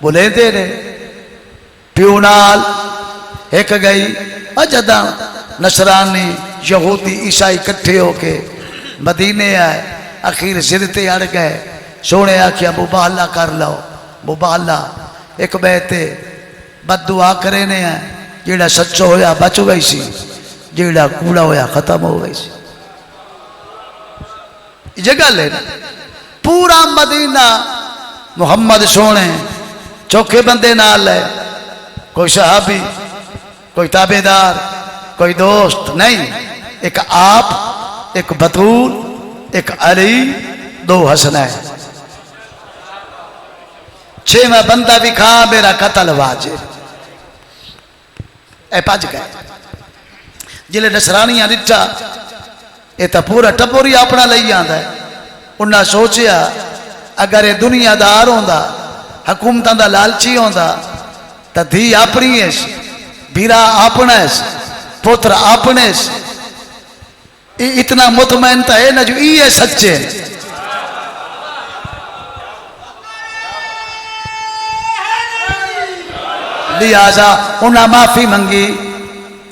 बोले दे रहे प्यू नाल हिक गई। जदा नसरानी यहूदी ईसाई इकट्ठे होके मदीने आए, आखिर सिर ते अड़ गए। सोने आख्या मुबाला कर लो, मुबाला एक बैते बददुआ करे ने है। जेड़ा सच्चो होया बच गई सी, जेड़ा कूड़ा होया खत्म हो गई सी। जगह ले पूरा मदीना मुहम्मद सोने चौखे बंदे नाल है। कोई सहाबी, कोई ताबेदार, कोई दोस्त नहीं। एक आप, एक बतूल, एक अली, दो हसनैन। छेवा बंदा भी खा मेरा कतल वाजिब। ए भज गए। जिले नसरानिया दिता ये तो पूरा टब्बर ही अपना लई आंदा है। उन्हें सोचा अगर ये दुनियादार होंदा, हुकूमतां दा लालची होंदा तो धी अपनी है, भीरा अपना है, पुत्र अपने। इतना मुतमैन तो है ना जो ये सच्चे। लिहाजा उन्हें माफी मंगी।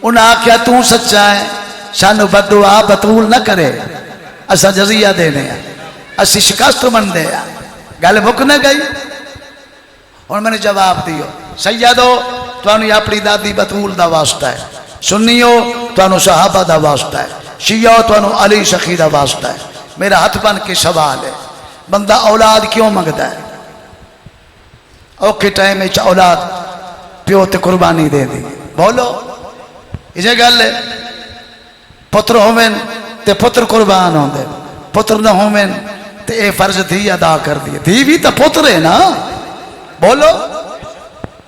उन्हें आख्या तू सच्चा है, सानू बददुआ बतूल न करे, असा जजिया देने, असी शिकस्त मनते हैं। गल मुक न गई। हुण मैंने जवाब दियो, सैयदो तुहानू अपनी दादी बतूल का वास्ता है, सुन्नियो तुहानू सहाबा का वास्ता है, शिया तुहानू अली सखी का वास्ता है। मेरा हथ बन के सवाल है, बंदा औलाद क्यों मंगता है? औखे टाइम औलाद प्यो ते कुर्बानी दे दी। बोलो इसे गल है। पुत्र होवेन ते पुत्र कुर्बान होंदे, पुत्र न होवेन ते ये फर्ज धी अदा कर दिए। धी भी तो पुत्र है ना। बोलो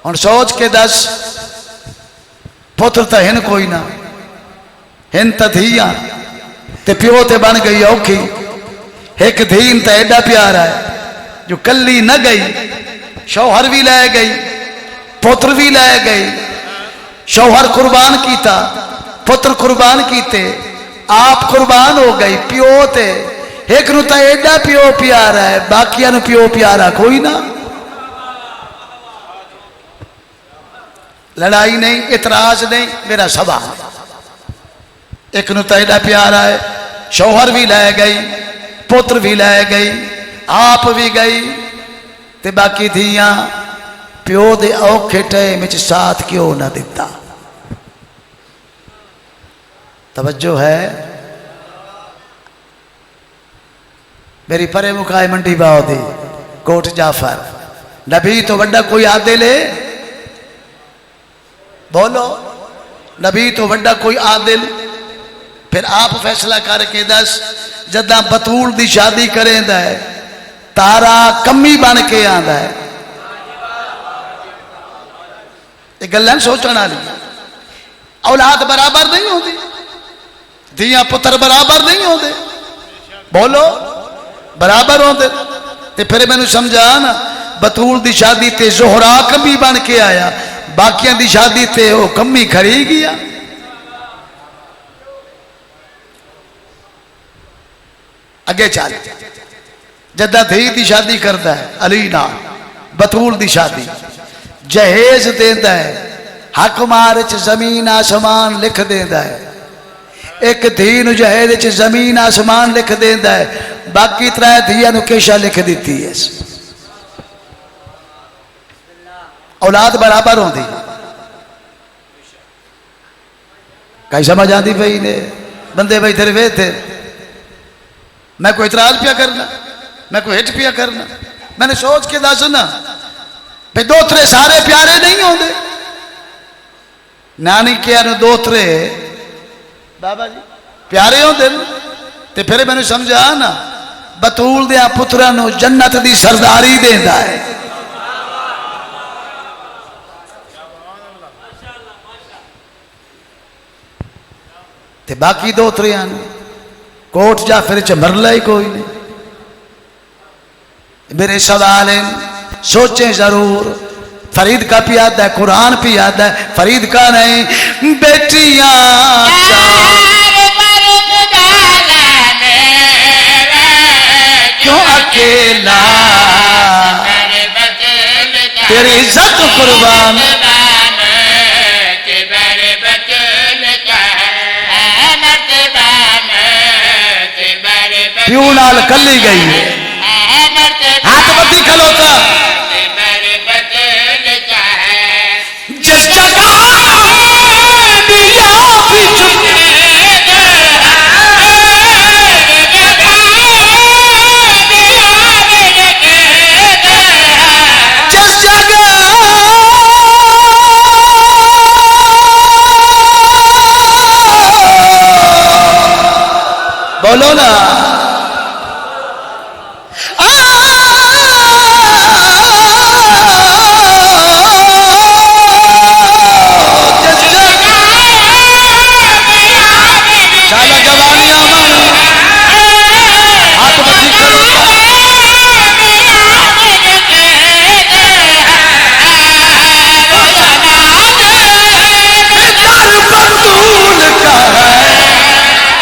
हुण सोच के दस, पुत्र तो हिन कोई ना, हिन तो धीया ते प्यो ते बन गई औखी। एक धीन तो एडा प्यारा है जो कली न गई, शौहर भी लै गई, पुत्र भी लै गई। शौहर कुर्बान किया, पुत्र कुर्बान किते, आप कुर्बान हो गई। प्यो ते एक नूं तो एडा प्यो प्यारा है, बाकिया नूं प्यो प्यारा कोई ना। लड़ाई नहीं, इतराज नहीं, मेरा सवाल। एक नूं तो एडा प्यारा है, शौहर भी लै गई, पुत्र भी लै गई, आप भी गई, ते बाकी धियां प्यो दे औखे टाइम साथ क्यों ना दिता? तवज्जो है मेरी? परे मुकाए मंडी बाव दी कोट जाफर, नबी तो वड्डा कोई आदिल है? बोलो नबी तो वड्डा कोई आदिल? फिर आप फैसला करके दस, जदा बतूल दी शादी करेंदा है तारा कमी बन के आंदा है। ये गल्लां सोचण वाली। औलाद बराबर नहीं होती, धियां पुत्र बराबर नहीं होते। बोलो बराबर होते। ते फिर मैनू समझा ना, बतूल दी शादी ते जोहरा कमी बन के आया, बाकियां दी शादी ते वो कमी खड़ी गया। अगे चल, जदा धी दी शादी करता है अली ना, बतूल दी शादी जहेज देता है, हक मार च जमीन आसमान लिख देता है। एक धी नूं जहेज च जमीन आसमान लिख देता है, बाकी त्रै धियां नूं केशा लिख दी है। औलाद बराबर होंदी। कई समझ आती पई ने? बंदे बैठे वे थे, मैं कोई इतराज पिया करना, मैं कोई हिट पिया करना। मैंने सोच के दसना भाई दोतरे सारे प्यारे नहीं होंगे। नानी क्या दोतरे बाबा जी प्यारे होंगे। तो फिर मैंने समझा ना, बतूल दे पुत्रा नूं जन्नत दी सरदारी देंदा है। ते बाकी दो त्रियां कोट जा फिर च मरला ही कोई नहीं। मेरे सवाल हैं, सोचें जरूर। फरीद का भी याद है, कुरान भी याद है, फरीद का नहीं। बेटियां क्यों अकेला, तेरी इज्जत कुर्बान। प्यू नाल कली गई है, हाथ बत्ती खलोता। जिस जगह दिया भी चुप, जिस जगह बोलो ना,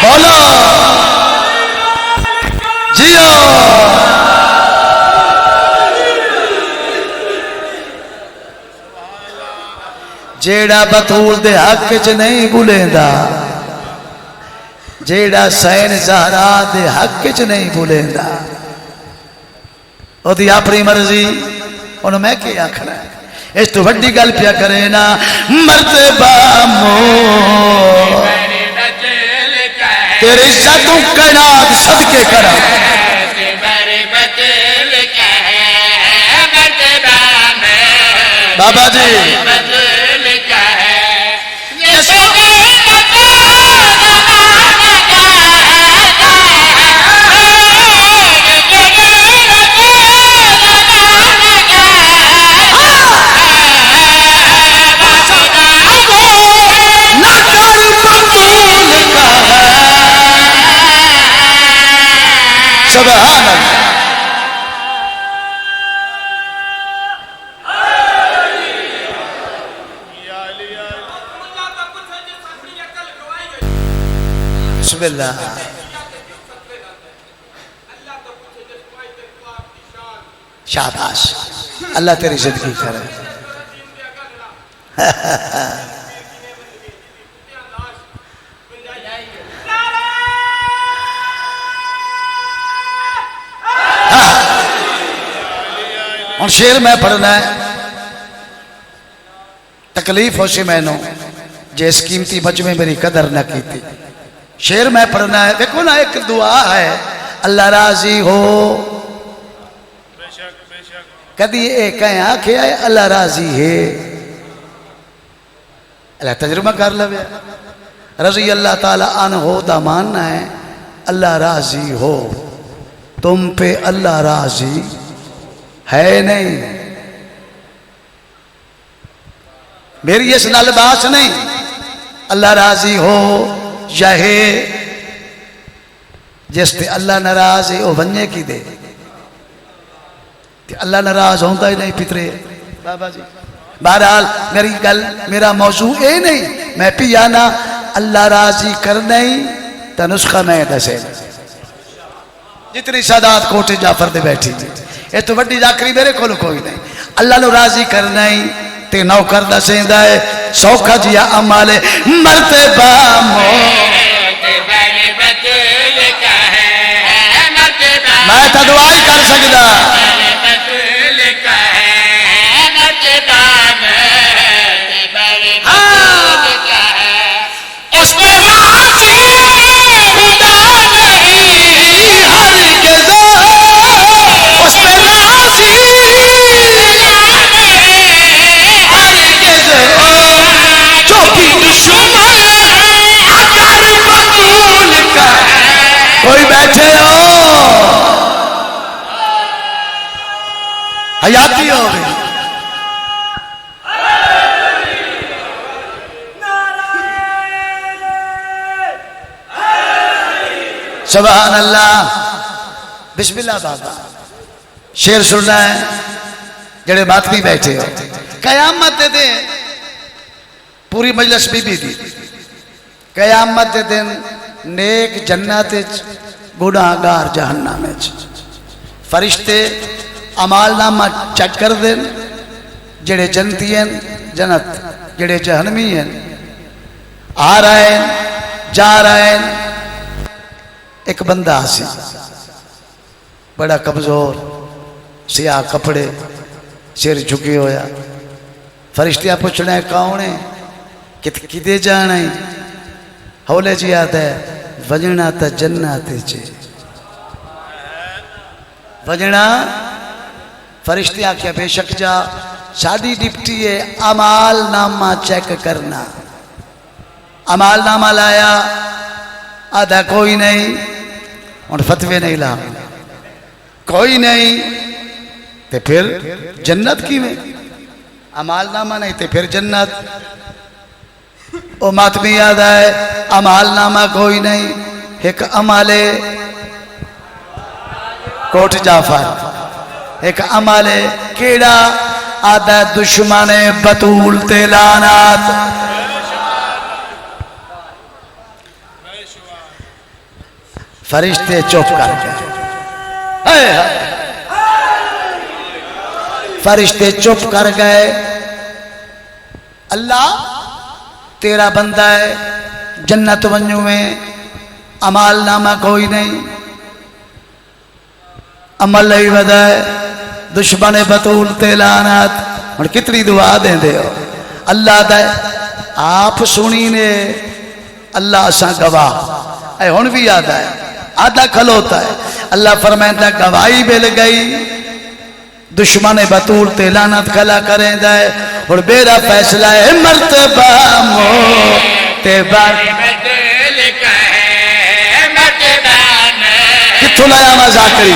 बोलो जियो। जेड़ा बतूल दे हक च नहीं बुलेंदा, जेड़ा सैन ज़हरा दे हक च नहीं बुलेंदा, ओदी अपनी मर्जी, उन्हें मैं क्या आखना है। इस तो वड्डी गल पिया करे ना, मर्तबा मोर तेरी इज्जत कैनात सदके करा। बाबा जी सुभान अल्लाह। बिस्मिल्लाह। शाबाश, अल्लाह तेरी जिंदगी करे। और शेर मैं पढ़ना है, तकलीफ हो सी मैनू जिस कीमती मजमे मेरी कदर न की थी। शेर मैं पढ़ना है, देखो ना एक दुआ है, अल्लाह राजी हो। कदी एक आखे है अल्लाह राजी है, अल्लाह तजुर्बा कर लवे। रजी अल्लाह ताला अन हो दा मानना है अल्लाह राजी हो, तुम पे अल्लाह राजी है नहीं। मेरी इस नाल बात नहीं, अल्लाह राजी हो यहे जिस ते अल्लाह नाराज है वह वन्ने की दे। अल्लाह नाराज होता ही नहीं पितरे बाबा जी। बहरहाल मेरी गल, मेरा मौजू ये नहीं, मैं पिया ना अल्लाह राजी करना ही तो नुस्खा मैं दसे। जितनी सादात कोटे जाफर दे बैठी ये तो वड्डी जाकरी मेरे को कोई नहीं। अल्लाह नु राजी करना ही ते नौकर दसेंदा है, सौखा जिया अमाले मरते बामो। मैं तो दुआ ही कर सकता। कोई बैठे हो हयाती हो गई। सुभान अल्लाह। बिस्मिल्लाह बाबा। शेर सुनना है जेड़े मातमी बैठे हो। कयामत दे दिन पूरी मजलिस बीबी दी। कयामत दे दिन नेक जन्नत गुनाहगार जहन्नम में। फरिश्ते अमालनामा चेक कर देन। जेड़े जन्नती हैं जन्नत, जेड़े जहन्नमी हैं आ रहे हैं जा रहे हैं। एक बंदा सी बड़ा कमजोर, सियाह कपड़े, सिर झुके होया। फरिश्तिया पूछना है कौन है, किते जाना है। हौले जी आता है वजना तो जन्नत च वजना। फरिश्ते आख्या बेशक जा, साड़ी डिप्टी है अमाल नामा चेक करना। अमाल नामा लाया, आधा कोई नहीं। और फतवे नहीं ला, कोई नहीं तो फिर जन्नत की में। अमाल नामा नहीं तो फिर जन्नत। ओ मातमी याद आए अमाल नामा कोई नहीं। एक अमाले कोट जाफर, एक अमाले केड़ा आदा दुश्मने बतूल ते लानात। फरिश्ते चुप कर गए। फरिश्ते चुप कर गए। अल्लाह तेरा बंदा है, जन्नत वन्यू में अमाल नामा कोई नहीं। अमल नहीं बदाए दुश्मन बतूल तेलानात। और कितनी दुआ देंदे हो अल्लाह दा आप सुनी ने। अल्लाह असा गवाह है। हुण भी याद है आधा खलोता है। अल्लाह फरमाता गवाही मिल गई, दुश्मन बतूल ते लानत खला करेंदा है। और मेरा फैसला है मर्तबा मोतबा किथों लाया मजाकरी।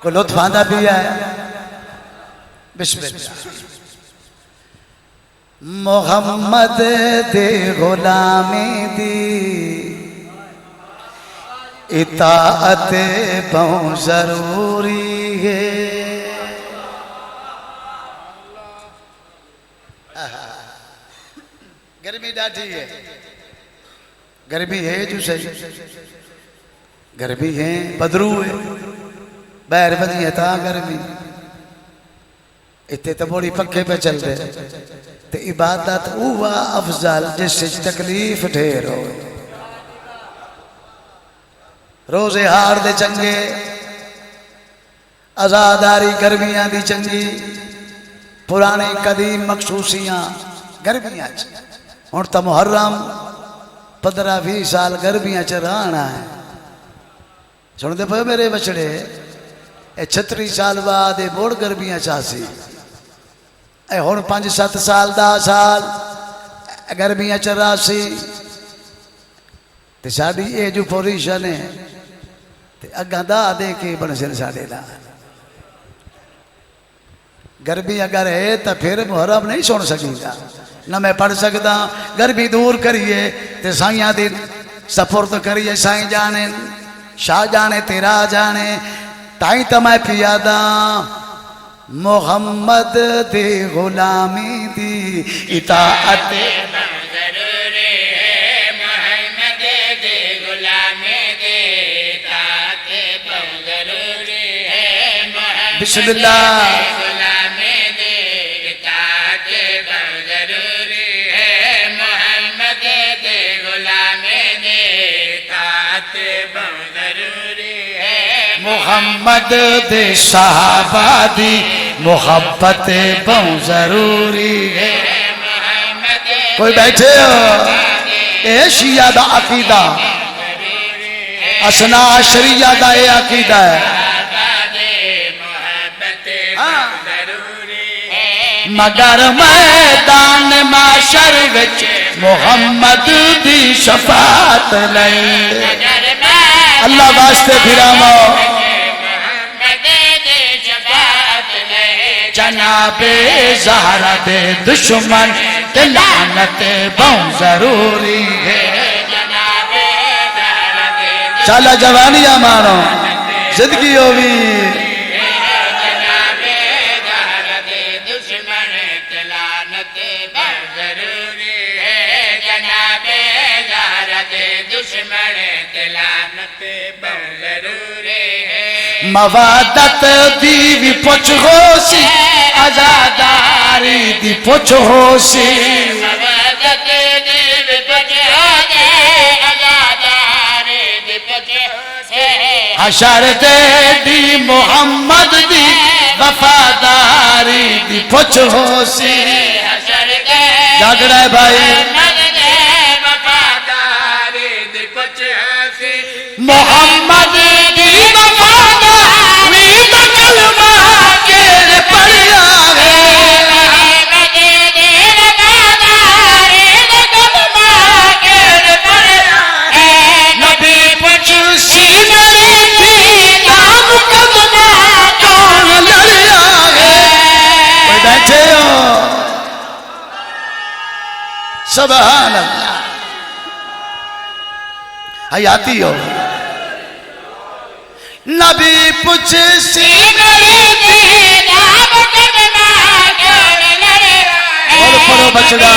को लुत्फ आंदा भी है। बिस्मिल्लाह। मोहम्मद दे गुलामी दी इताअत बहुत जरूरी है। गर्मी डाठी है, गर्मी है जो सही, गर्मी है बदरू है बैर बदी है ता गर्मी। इतने तो बड़ी पक्के पे चल रहे तो इबादत हुआ अफजल जिससे तकलीफ ढेर हो। रोजे हार दे चंगे, आजादारी गर्मियां दी चंगी, पुराने कदीम मखसूसियां गर्मियां च। हुण तो मुहर्रम 15-20 साल गर्मियां च रहना है। सुनते पे मेरे बछड़े 36 साल बाद बोड़ गर्मियां चासी। हुण 5-7 साल 10 साल गर्मियां च रासी। तो साड़ी ये जो पोजीशन है तो अगा दा दे के बन सिर साढ़े ला। गर्मी अगर है तो फिर मुहर्रम नहीं सुन सकेगा ना मैं पढ़ सकता। गर्मी दूर करिए तो साइया दिन सफुर्द करिए। साई जाने शाह जाने तेरा जाने ताई तो मैं पियादा मोहम्मद दे गुलामी दी इताअत बिस्मिल्लाह। मोहम्मद दे सहाबा दी मोहब्बत बहुत जरूरी है। कोई बैठे हो ए शिया दा अकीदा असना शरिया दा ए अकीदा है मगर मैदान माशर विच मोहम्मद दी शफात ले अल्लाह वास्ते फिरामो जनाबे ज़हरा दे दुश्मन ते लानत बहुत जरूरी है चला जवानिया मानो जिंदगी होगी मवादत दी भी पुछ होसी आजादारी दी पुछ होसी मवादत दी भी पुछ होसी आजादारी दी पुछ होसी हशर दे दी मोहम्मद दी वफादारी दी पुछ होसी हशर दे जागड़ा है भाई वफादारी दी पुछ होसी मोहम्मद दी सुभान अल्लाह हयाती हो नबी पूछ सी और पढ़ो बचड़ा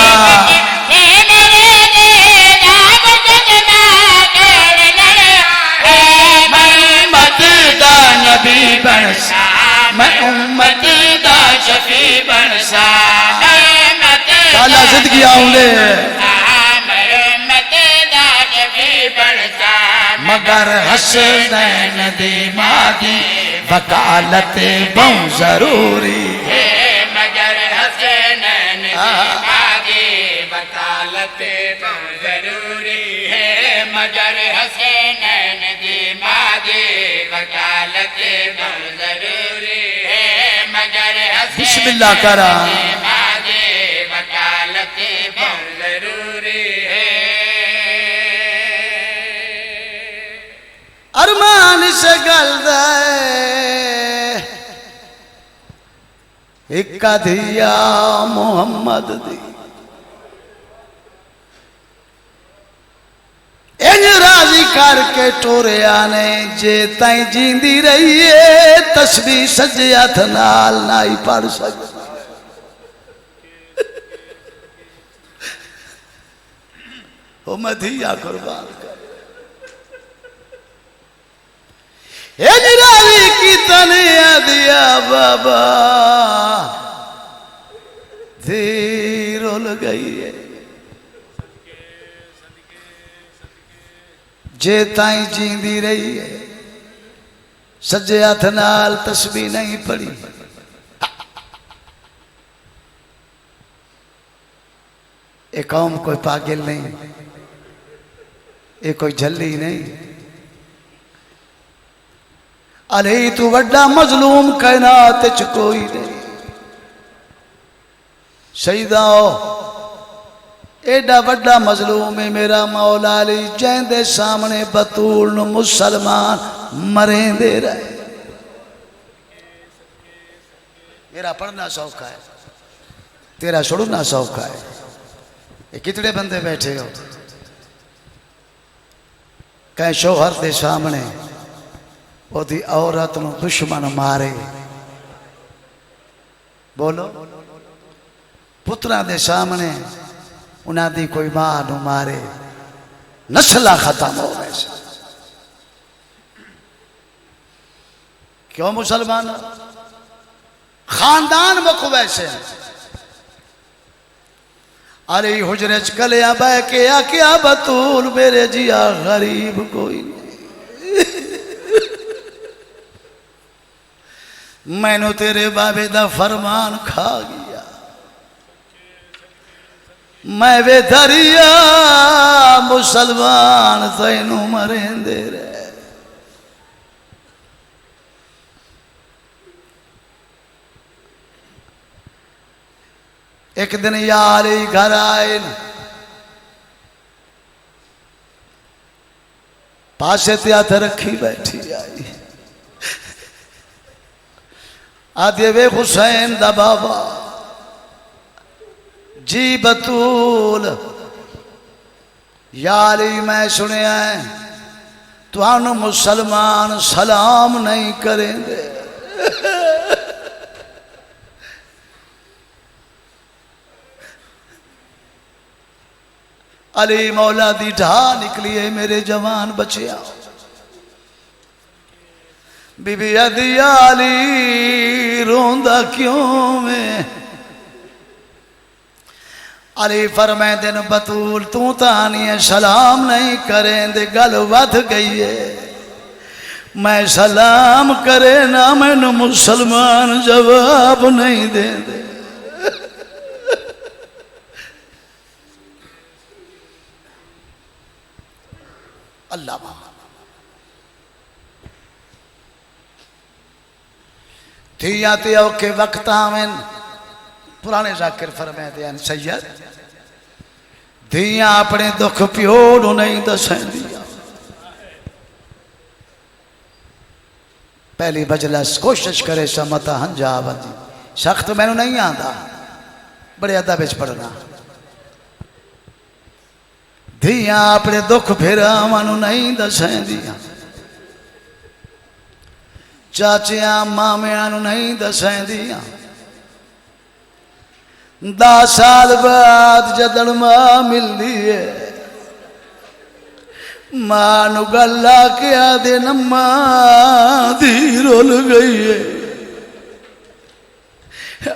उम्मत दा नबी बनसा मैं उम्मत दा शफी बनसा काला जिंदगी आउले मगर हसनैन दी मादी वकालत बहुत जरूरी है मगर हसनैन दी मादी वकालत बहुत जरूरी है मगर हसनैन दी मादी वकालत बहुत जरूरी है मगर बिस्मिल्लाह करा वकालत बहुत जरूरी है अरमान से गल एक दिया मोहम्मद दी इंज राजी करके टोरिया ने जे ताई जींदी रही है तस्बीह सजे हथ नाल ना ही पढ़ सकती ओ मधिया कुर्बान कर राजी की तनिया दिया बाबा धीर रुल गई है जे ताई जींदी रही है सज्जे हथ नाल तस्बीह नहीं पढ़ी ये कौम कोई पागल नहीं ये कोई झल्ली नहीं अरे तू वड्डा मजलूम कायनात च कोई नहीं सईदा एडा वड्डा मजलूम है मेरा मौला अली जैंदे सामने बतूल नूं मुसलमान मरेंदे रहे मेरा पढ़ना सौखा है तेरा छोड़ना सौखा है ये कितने बंदे बैठे हो कहीं शोहर के सामने ओदी औरत नूं दुश्मन मारे बोलो पुत्रा दे सामने उन्हां दी कोई मां नूं मारे नस्ल खत्म हो गए क्यों मुसलमान खानदान मुख वैसे अरे हुजरे च कलिया बह के आख्या बतूल मेरे जिया गरीब कोई नहीं मैनू तेरे बाबे दा फरमान खा गया मैं वे दरिया मुसलमान तैनू मरेंदे रहे। एक दिन यार ही घर आए न, पासे ते हथ रखी बैठी आई, आदे वे हुसैन दा बाबा जी बतूल यारी मैं सुनिया है तुहानू मुसलमान सलाम नहीं करेंगे। अली मौला दी ढा निकली है मेरे जवान बचिया। बीबी अदी अली रोंदा क्यों में? अली फरमाए दिन बतूल तू तानी है सलाम नहीं करें दे गल वध गई है। मैं सलाम करे ना मैनू मुसलमान जवाब नहीं दे दे। अल्लाह थिया ते औखे वक्त आवेन। पुराने जाकिर फरमाते हैं सैयद धियां अपने दुख प्यो नू नहीं दसेंदियां। पहली बजलस कोशिश करे समता हंजा बंदी सख्त मैनू नहीं आता, बड़े अदब विच पढ़ना। धियां अपने दुख फिरावां नू नहीं दसेंदियां, चाचियां मामियां नू नहीं दसेंदियां। 10 साल बाद जदन मां मिलती है मां नू गल्ला क्या दे नम्मा दी रुल गई है,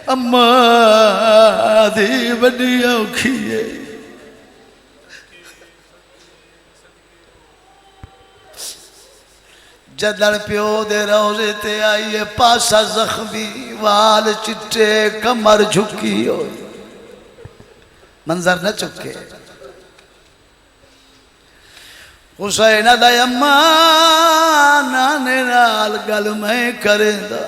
अम्मा दी बड़ी औखी है। जदन प्यो दे रोजे ते आईए पासा जख्मी वाल चिट्टे कमर झुकी हो मंजर न चुके। हुसैन दा अम्मा नाने नाल गल मैं करेंदा।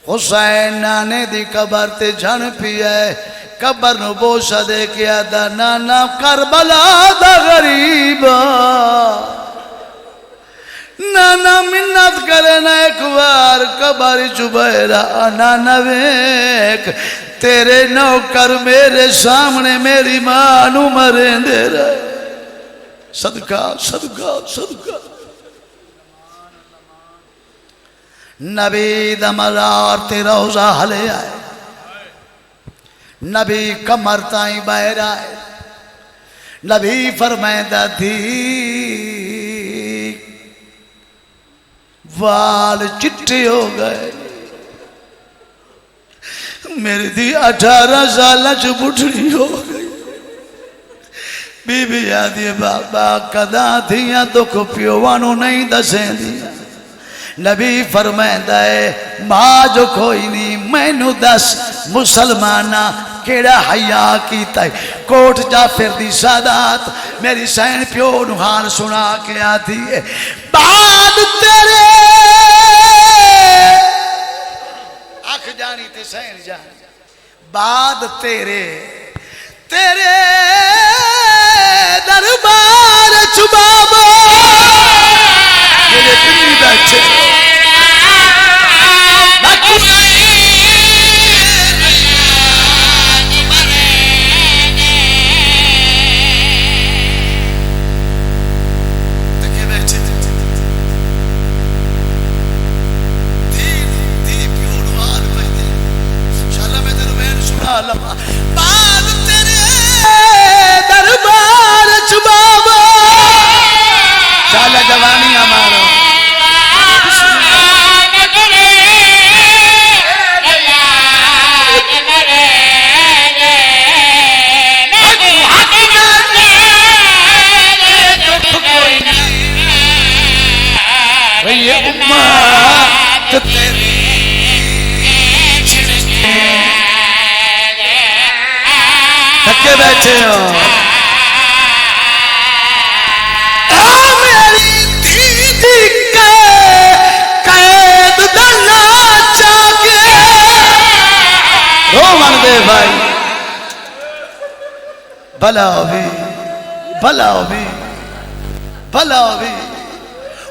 हुसैन नाने दी कबर ते जन पिया कबर नू बोसा दे के आदा नाना करबला दा गरीबा नाना मिन्नत करे ना एक बार कबारी चुबैरा नाना वेख तेरे नौकर मेरे सामने मेरी मां नू मरेंदे रहे। सदका सदका सदका नबी दमरार ते रोजा हले आए, नबी कमर ताई बहर आए। नबी फरमांदा थी वाल चिट्टे हो गए मेरी दी 18 साल च बुढ़ी हो गई। बीबी आदि बाबा कदा थियां दुख प्योवां नू नहीं दसेंदियां। नबी फरमांदा है मां जो कोई नहीं मैनू दस मुसलमाना केड़ा हया कीता है। कोट जाफिर दी सादात मेरी सैन प्यो नू हाल सुना के आती है बाद तेरे अख जानी ते सैन जानी बाद तेरे तेरे दरबार चुबाबो मेरे पिंडी बैठे दरबार चुबाबो चल जवानी हमारो बैठे हो मेरी दीदी के कैद दना चाके रो मन दे भाई भला भी भला भी भला भी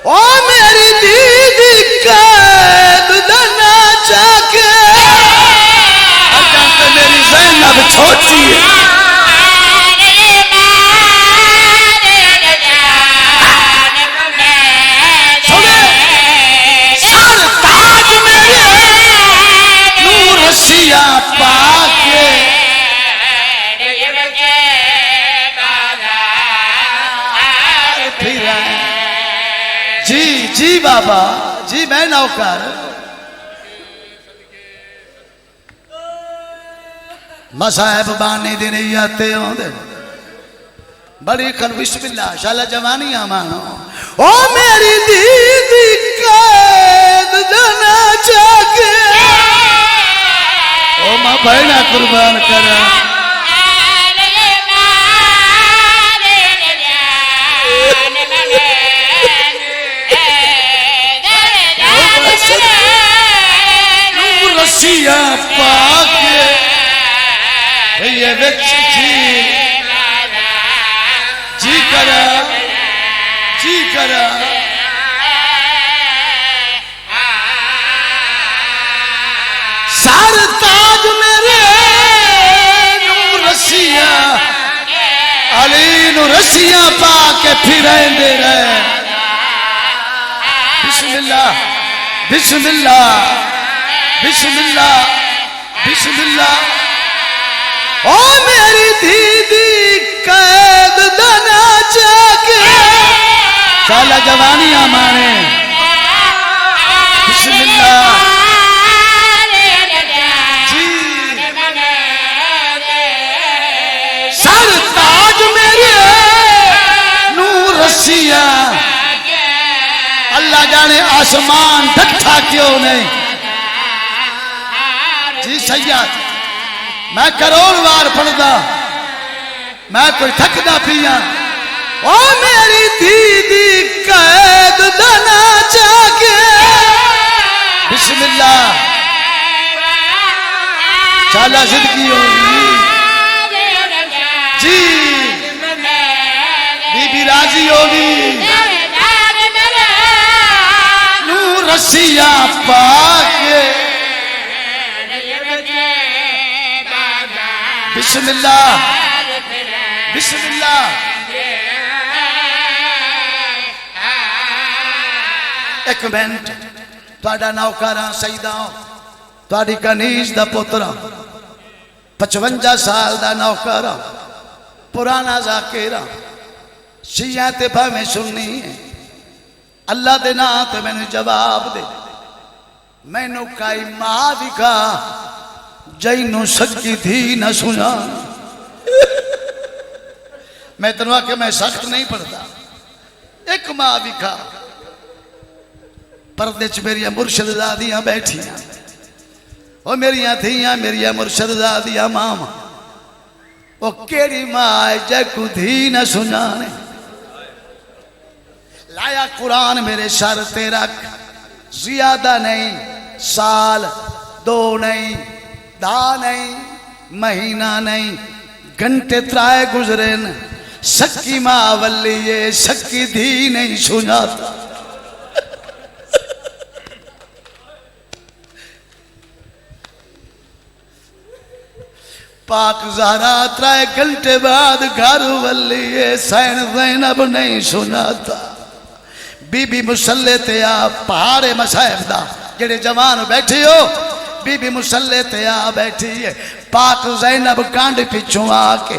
ओ मेरी दीदी कैद दना चाके अगर मेरी ज़ैनब छोटी है रसिया पाके जी जी बाबा जी मैं नौकर मसाहब बानी दिन आते होंगे बड़ी खल बिस्मिल्लाह शाला जवानियां मानो ओ मेरी दीदी कैद दना चाके ओ मां बहना कुर्बान करा रसिया पाके ये व्यक्ति जी करा सार ताज मेरे नूर रसिया अली नू रसिया पाके फिरेंदे रहे बिस्मिल्लाह बिस्मिल्लाह बिस्मिल्लाह बिस्मिल्लाह ओ मेरी दीदी कैद दना चाके साला जवानियां माने बिस्मिल्लाह जी सर ताज मेरे नूर रसिया अल्लाह जाने आसमान ढट्ठा क्यों नहीं जी सैयद मैं करोड़ बार पढ़दा मैं कोई थकदा पिया ओ मेरी दीदी कैद दना चाके बिस्मिल्लाह चाला जिंदगी होगी जी बीबी राजी होगी नूर रसिया पाके बिस्मिल्लाह बिस्मिल्लाह एक मिनट तुहाडा नौकरा सईदा तुहाडी कनीज दा पुत्रा 55 साल दा नौकरा पुराना जाकेरा शिया ते भावें सुननी है अल्लाह दे नां ते मैनू जवाब दे मैनू काई मां दिखा जैनू सच्ची थी न सुना मैं तेन आख्या मैं सख्त नहीं पढ़ता एक मां दिखा पर्दे च मेरिया मुर्शदादियां बैठिया ओ मेरिया थियां मेरिया मुर्शदादियां मां ओ केड़ी मां जैकू थी न सुनाने लाया कुरान मेरे सर ते रख ज्यादा नहीं साल 2 नहीं दा नहीं महीना नहीं घंटे 3 गुजरे न सक्की मां वल्ली ये सक्की धी नहीं सुनाता पाक ज़हरा 3 घंटे बाद घर वल्ली ये सैन ज़ैनब नहीं सुनाता बीबी मुसल्ले ते आ पहाड़े मसाहब दा जेड़े जवान बैठे हो बीबी मुसल्ले ते आ बैठी है पाक ज़ैनब कांड पिछू आके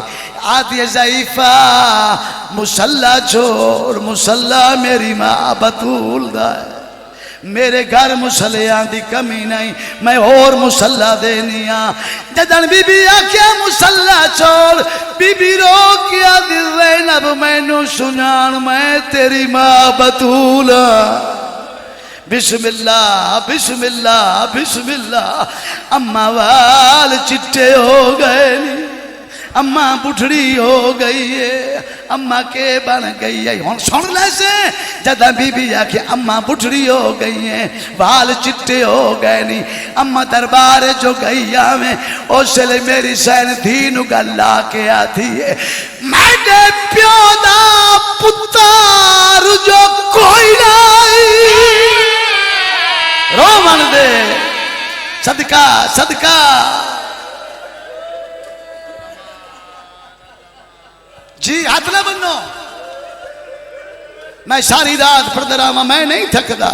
आदि ज़ईफा मुसल्ला छोड़ मुसल्ला मेरी मां बतूल दा है मेरे घर मुसलियां दी कमी नहीं मैं और मुसल्ला देनी आ जदन बीबी आख्या मुसल्ला छोड़ बीबी रो क्या दी ज़ैनब मैनू सुनान मैं तेरी मां बतूल बिस्मिल्लाह बिस्मिल्लाह बिस्मिल्लाह अम्मा वाल चिट्टे हो गए अम्मा बुढ़ड़ी हो गई है, अम्मा के बन गई है। हुण सुन ले से जदा बीबी आखे अम्मा बुढ़ड़ी हो गई है, बाल चिट्टे हो गए नी, अम्मा दरबार जो गई में उसले मेरी सैन थी नु गल आके आती है, मेरे प्यो दा पुत्तर जो कोई नहीं, रोवन दे सदका सदका। जी हाथ ना बनो, मैं सारी रात पढ़ता रहा, मैं नहीं थकदा।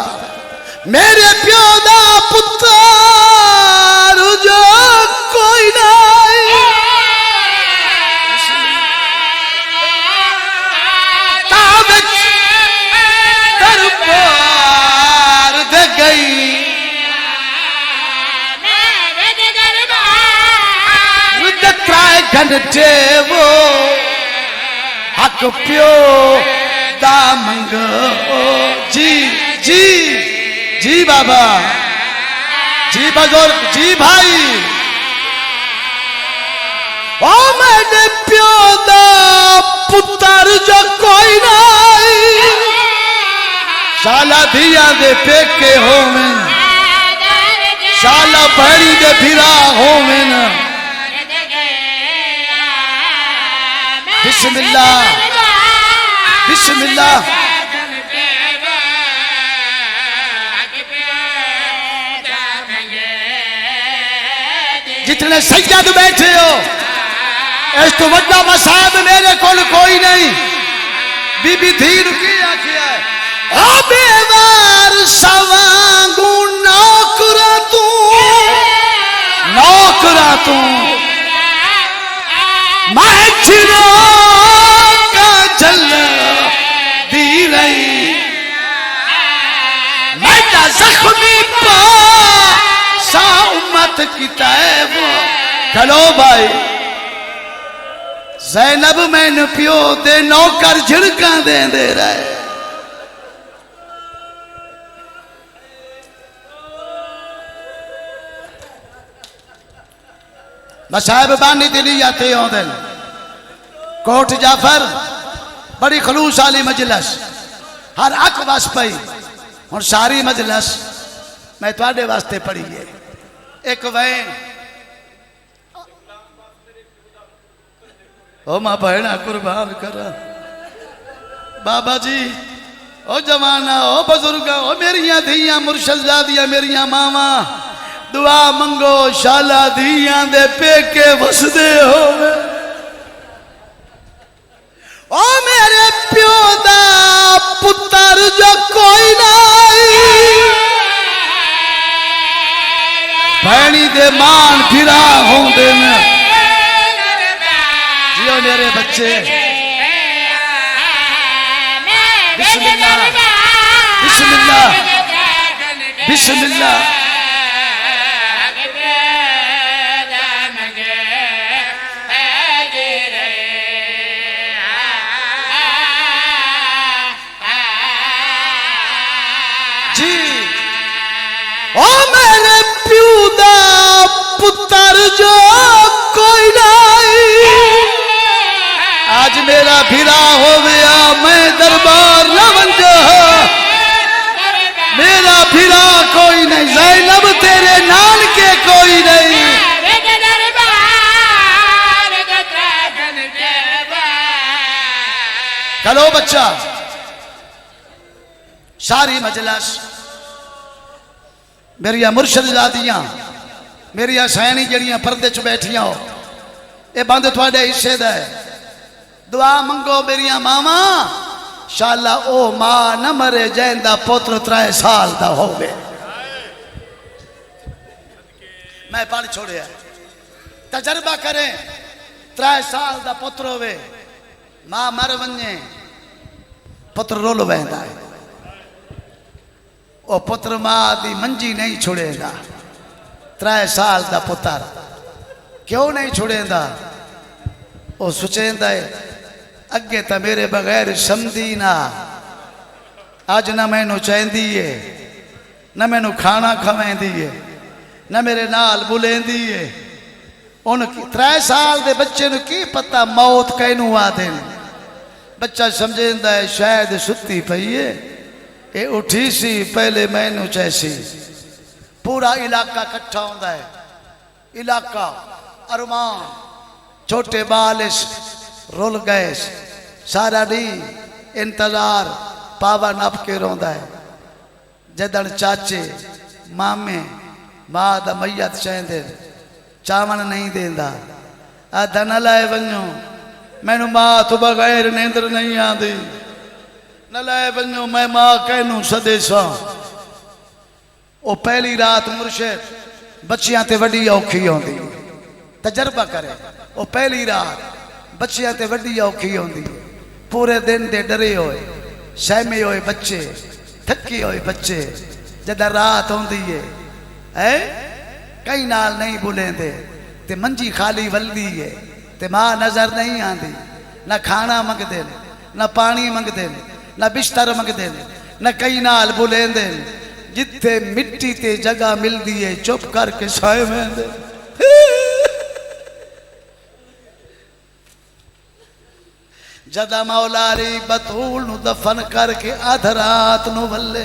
मेरे प्यो दा पुत्तर जो कोई नहीं, दरबार दे गई, त्राए घंटे वो हक प्यो दा मंगो। जी जी जी बाबा जी बुजुर्ग जी भाई, ओ मेरे प्यो दा पुत्तर जो कोई नहीं, शाला धिया दे पेके होवे, शाला भैड़ी दे फिरा होवे न। बिस्मिल्लाह बिस्मिल्लाह। जितने सज्जद बैठे हो, इस तो वड्डा मसाब मेरे कोल कोई नहीं। बीबी थी रुकी आखिया ओ बेवार सवांगू नौकरा तू, नौकरा तू मैं छिरो का जल दी रही, मैं जख्मी पा सा उम्मत की तैब। चलो भाई ज़ैनब मैंने पियो दे नौकर झिड़का दे रहा है। मसाहब बानी दिली जाते होंगे कोट जाफर, बड़ी खलूस वाली मजलस, हर अख बस पई। हुण सारी मजलस मैं तुहाडे वास्ते पढ़ी है। एक वैन ओ मां भैणा कुर्बान कर बाबा जी, ओ जवाना ओ बुजुर्ग ओ मेरिया धियां मुर्शदादियां मेरिया मावा, दुआ मंगो शाला धियां दे पेके वसदे होवे। ओ मेरे प्यो दा पुत्तर जो कोई नहीं, भैणी दे मान फिरा होंदे न। जियो मेरे बच्चे, बिस्मिल्लाह बिस्मिल्लाह बिस्मिल्लाह। ओ मेरे प्यो दा पुत्तर जो कोई नहीं, आज मेरा फिरा हो गया, मैं दरबार न बंजा, मेरा फिरा कोई नहीं, ज़ैनब तेरे नान के कोई नहीं। चलो बच्चा, सारी मजलस मेरिया मुर्शदादियां मेरिया सैनी जड़ियां पर्दे च बैठिया हो, ये बंद थोड़े हिस्से दा है। दुआ मंगो मेरिया मावा, शाला ओ मां न मरे जैंदा पुत्र 3 साल दा हो गए। मैं पढ़ छोड़िया, तजर्बा करें। 3 साल दा पुत्र होवे, मां मर वने, पुत्र रोल वहदा है। ओ पुत्र मां दी मंजी नहीं छुड़ेगा। 3 साल दा पुत्र क्यों नहीं छुड़ेगा? ओ सोचेंदा है अगे तो मेरे बगैर समझी ना, अज ना मैनू चाहती है, न मैनू खाना खवेंदी है, न मेरे नाल बुलेंदी है। उन 3 साल के बच्चे ਨੂੰ की पता मौत कैनू आदे बच्चा समझेंदा है शायद सुती पई है ये उठी सी पहले मैनू चैसी पूरा इलाका इकट्ठा होंदा है इलाका अरमान छोटे बालिश रुल गए सारा दी इंतजार पावा नप के रोंदा है जदन चाचे मामे मां दा मैयत चेंदे चावण नहीं देंदा आधा न लाए वञो मैनू मां तो बगैर नींदर नहीं आती न लाए वञो मैं मां कहनू सदेसा वो पहली रात मुर्शिद बच्चियां ते वड्डी औखी होंदी तजर्बा करे वो पहली रात बच्चियां ते वड्डी औखी होंदी पूरे दिन दे डरे होए सहमे होए बच्चे थके होए बच्चे जदा रात होंदी है कई नाल नहीं बुलेंदे ते मंजी खाली वल्दी है ते मां नजर नहीं आती न खाना मंगदे न पानी मंगदे न बिस्तर मंगदे न कई नाल बुलेंदे जिथे मिट्टी ते जगह मिलती है चुप करके सोए वेंदे जदा मौलारी बतूल नु दफन करके आधरात नु वल्ले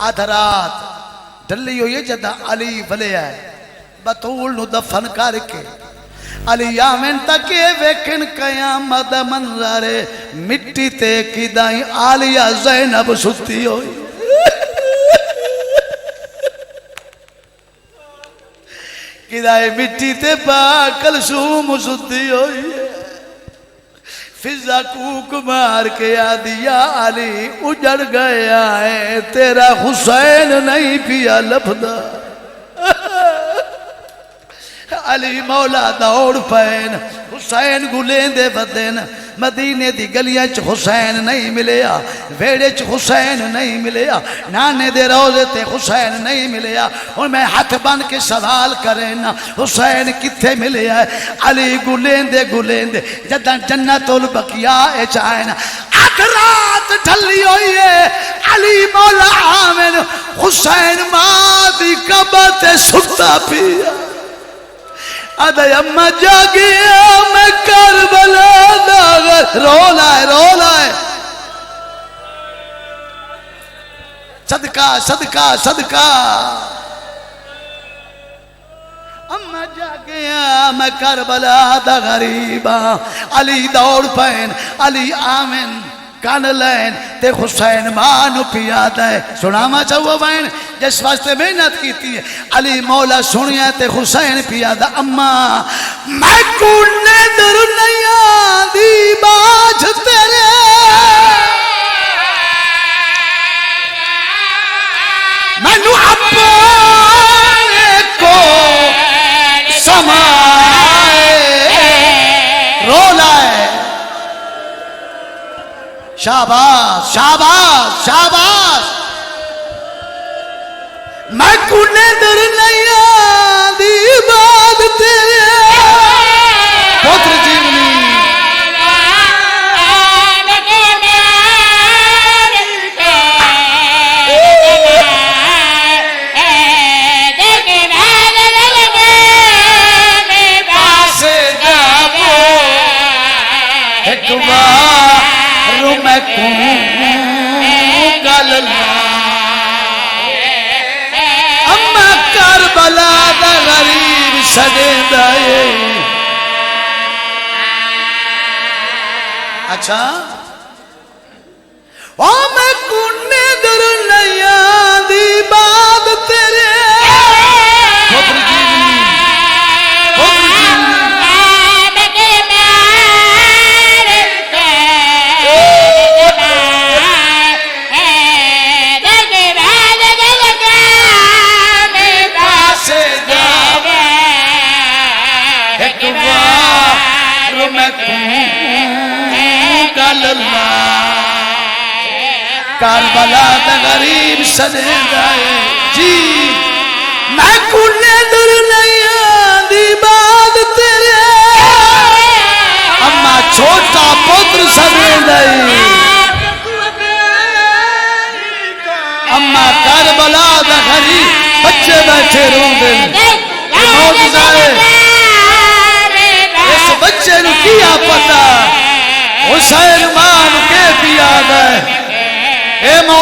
आधरात डली हुई है जदा अली वले है बतूल नु दफन करके अली आमिन तक वेखन कयामत मंजरे मिट्टी ते किदाई आलिया ज़ैनब सुती होई किदाई मिट्टी ते पाक कलसूम सुती होई फिजा कूक मार के आदिया अली उजड़ गया है तेरा हुसैन नहीं पिया लफदा अली मौला दौड़ पैन हुसैन गुलेंदे बदन मदीने दी गलियां च हुसैन नहीं मिलया वेड़े च हुसैन नहीं मिलया नाने दे रोज़े ते हुसैन नहीं मिलया और मैं हाथ बन के सवाल करे ना हुसैन किथे मिलया है अली गुलेंदे गुलेंदे जदा जन्नतुल बकिया ए चायना आध रात ढली हुई है अली मौला आमिन हुसैन मां दी कब्र ते सुता पिया अदा अम्मा जागिया मैं करबला दा रोला है सदका सदका सदका अम्मा जागिया मैं करबला दा गरीबा अली दौड़ पैन अली आमिन कान लैन ते हुसैन मां पिया दे सुनावा चाहो बहन जिस वास्ते मेहनत की है अली मौला सुनिया ते हुसैन पिया दा अम्मा मैं कुने दर नहीं आंदी बाज तेरे मैनू अपने को समाए रोला है शाबाश शाबाश शाबाश मैं कुने दर नहीं आंदी बात तेरे पुत्र जीवनी मैं गल अम्मा करबला दा गरीब सजेंदा है अच्छा ओ मैं कुने दर नहीं आंदी बात तेरे पुत्र जीवनी करबला दा गरीब सजेंदा है जी मैं कुने दर नहीं आंदी बात तेरे अम्मा छोटा पुत्र सजेंदा है अम्मा करबला दा गरीब बच्चे बैठे रोंदे मौजूदा है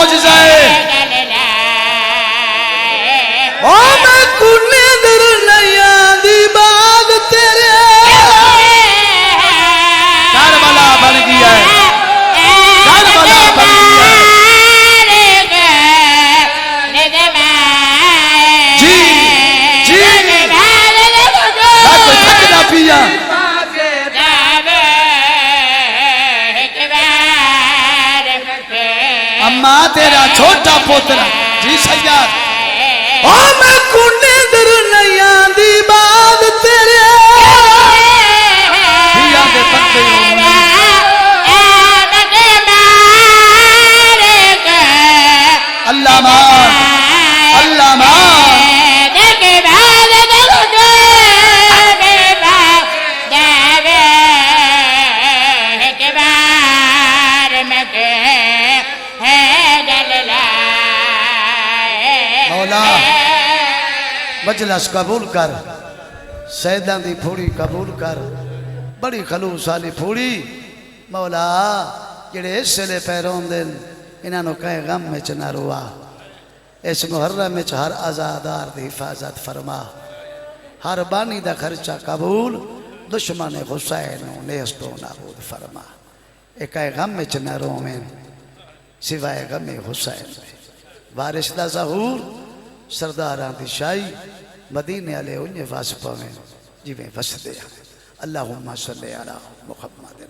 मोजज़ा है ओ मैं कुने दर नया दी बाग तेरे करबला बन गया है करबला बन गया है जी जी कोई थकना पिया अम्मा तेरा छोटा पोतरा जी सैयद ओ मैं कुने दर नया दी बाग तेरे पिया के पत्ते अल्लाह मान अल्लाह मान मौला मजलिस कबूल कर सैदा दी फूड़ी कबूल कर बड़ी खलूस वाली फूड़ी मौला जेड़े इसले पैरों दिन इन्हों कहे गम में च ना रोआ इस मुहर्रम में हर आजादार की हिफाजत फरमा हर बानी का खर्चा कबूल दुश्मन हुसैन नेस्तो नाबूद फरमा एक कहे गम में च ना रोवें सिवाय गम हुसैन वारिस दा ज़हूर सरदारां दी शाही मदीने वाले उन्हें वस पवें जिवें वसदे अल्लाहुम्मा सल्ली अला मुहम्मद।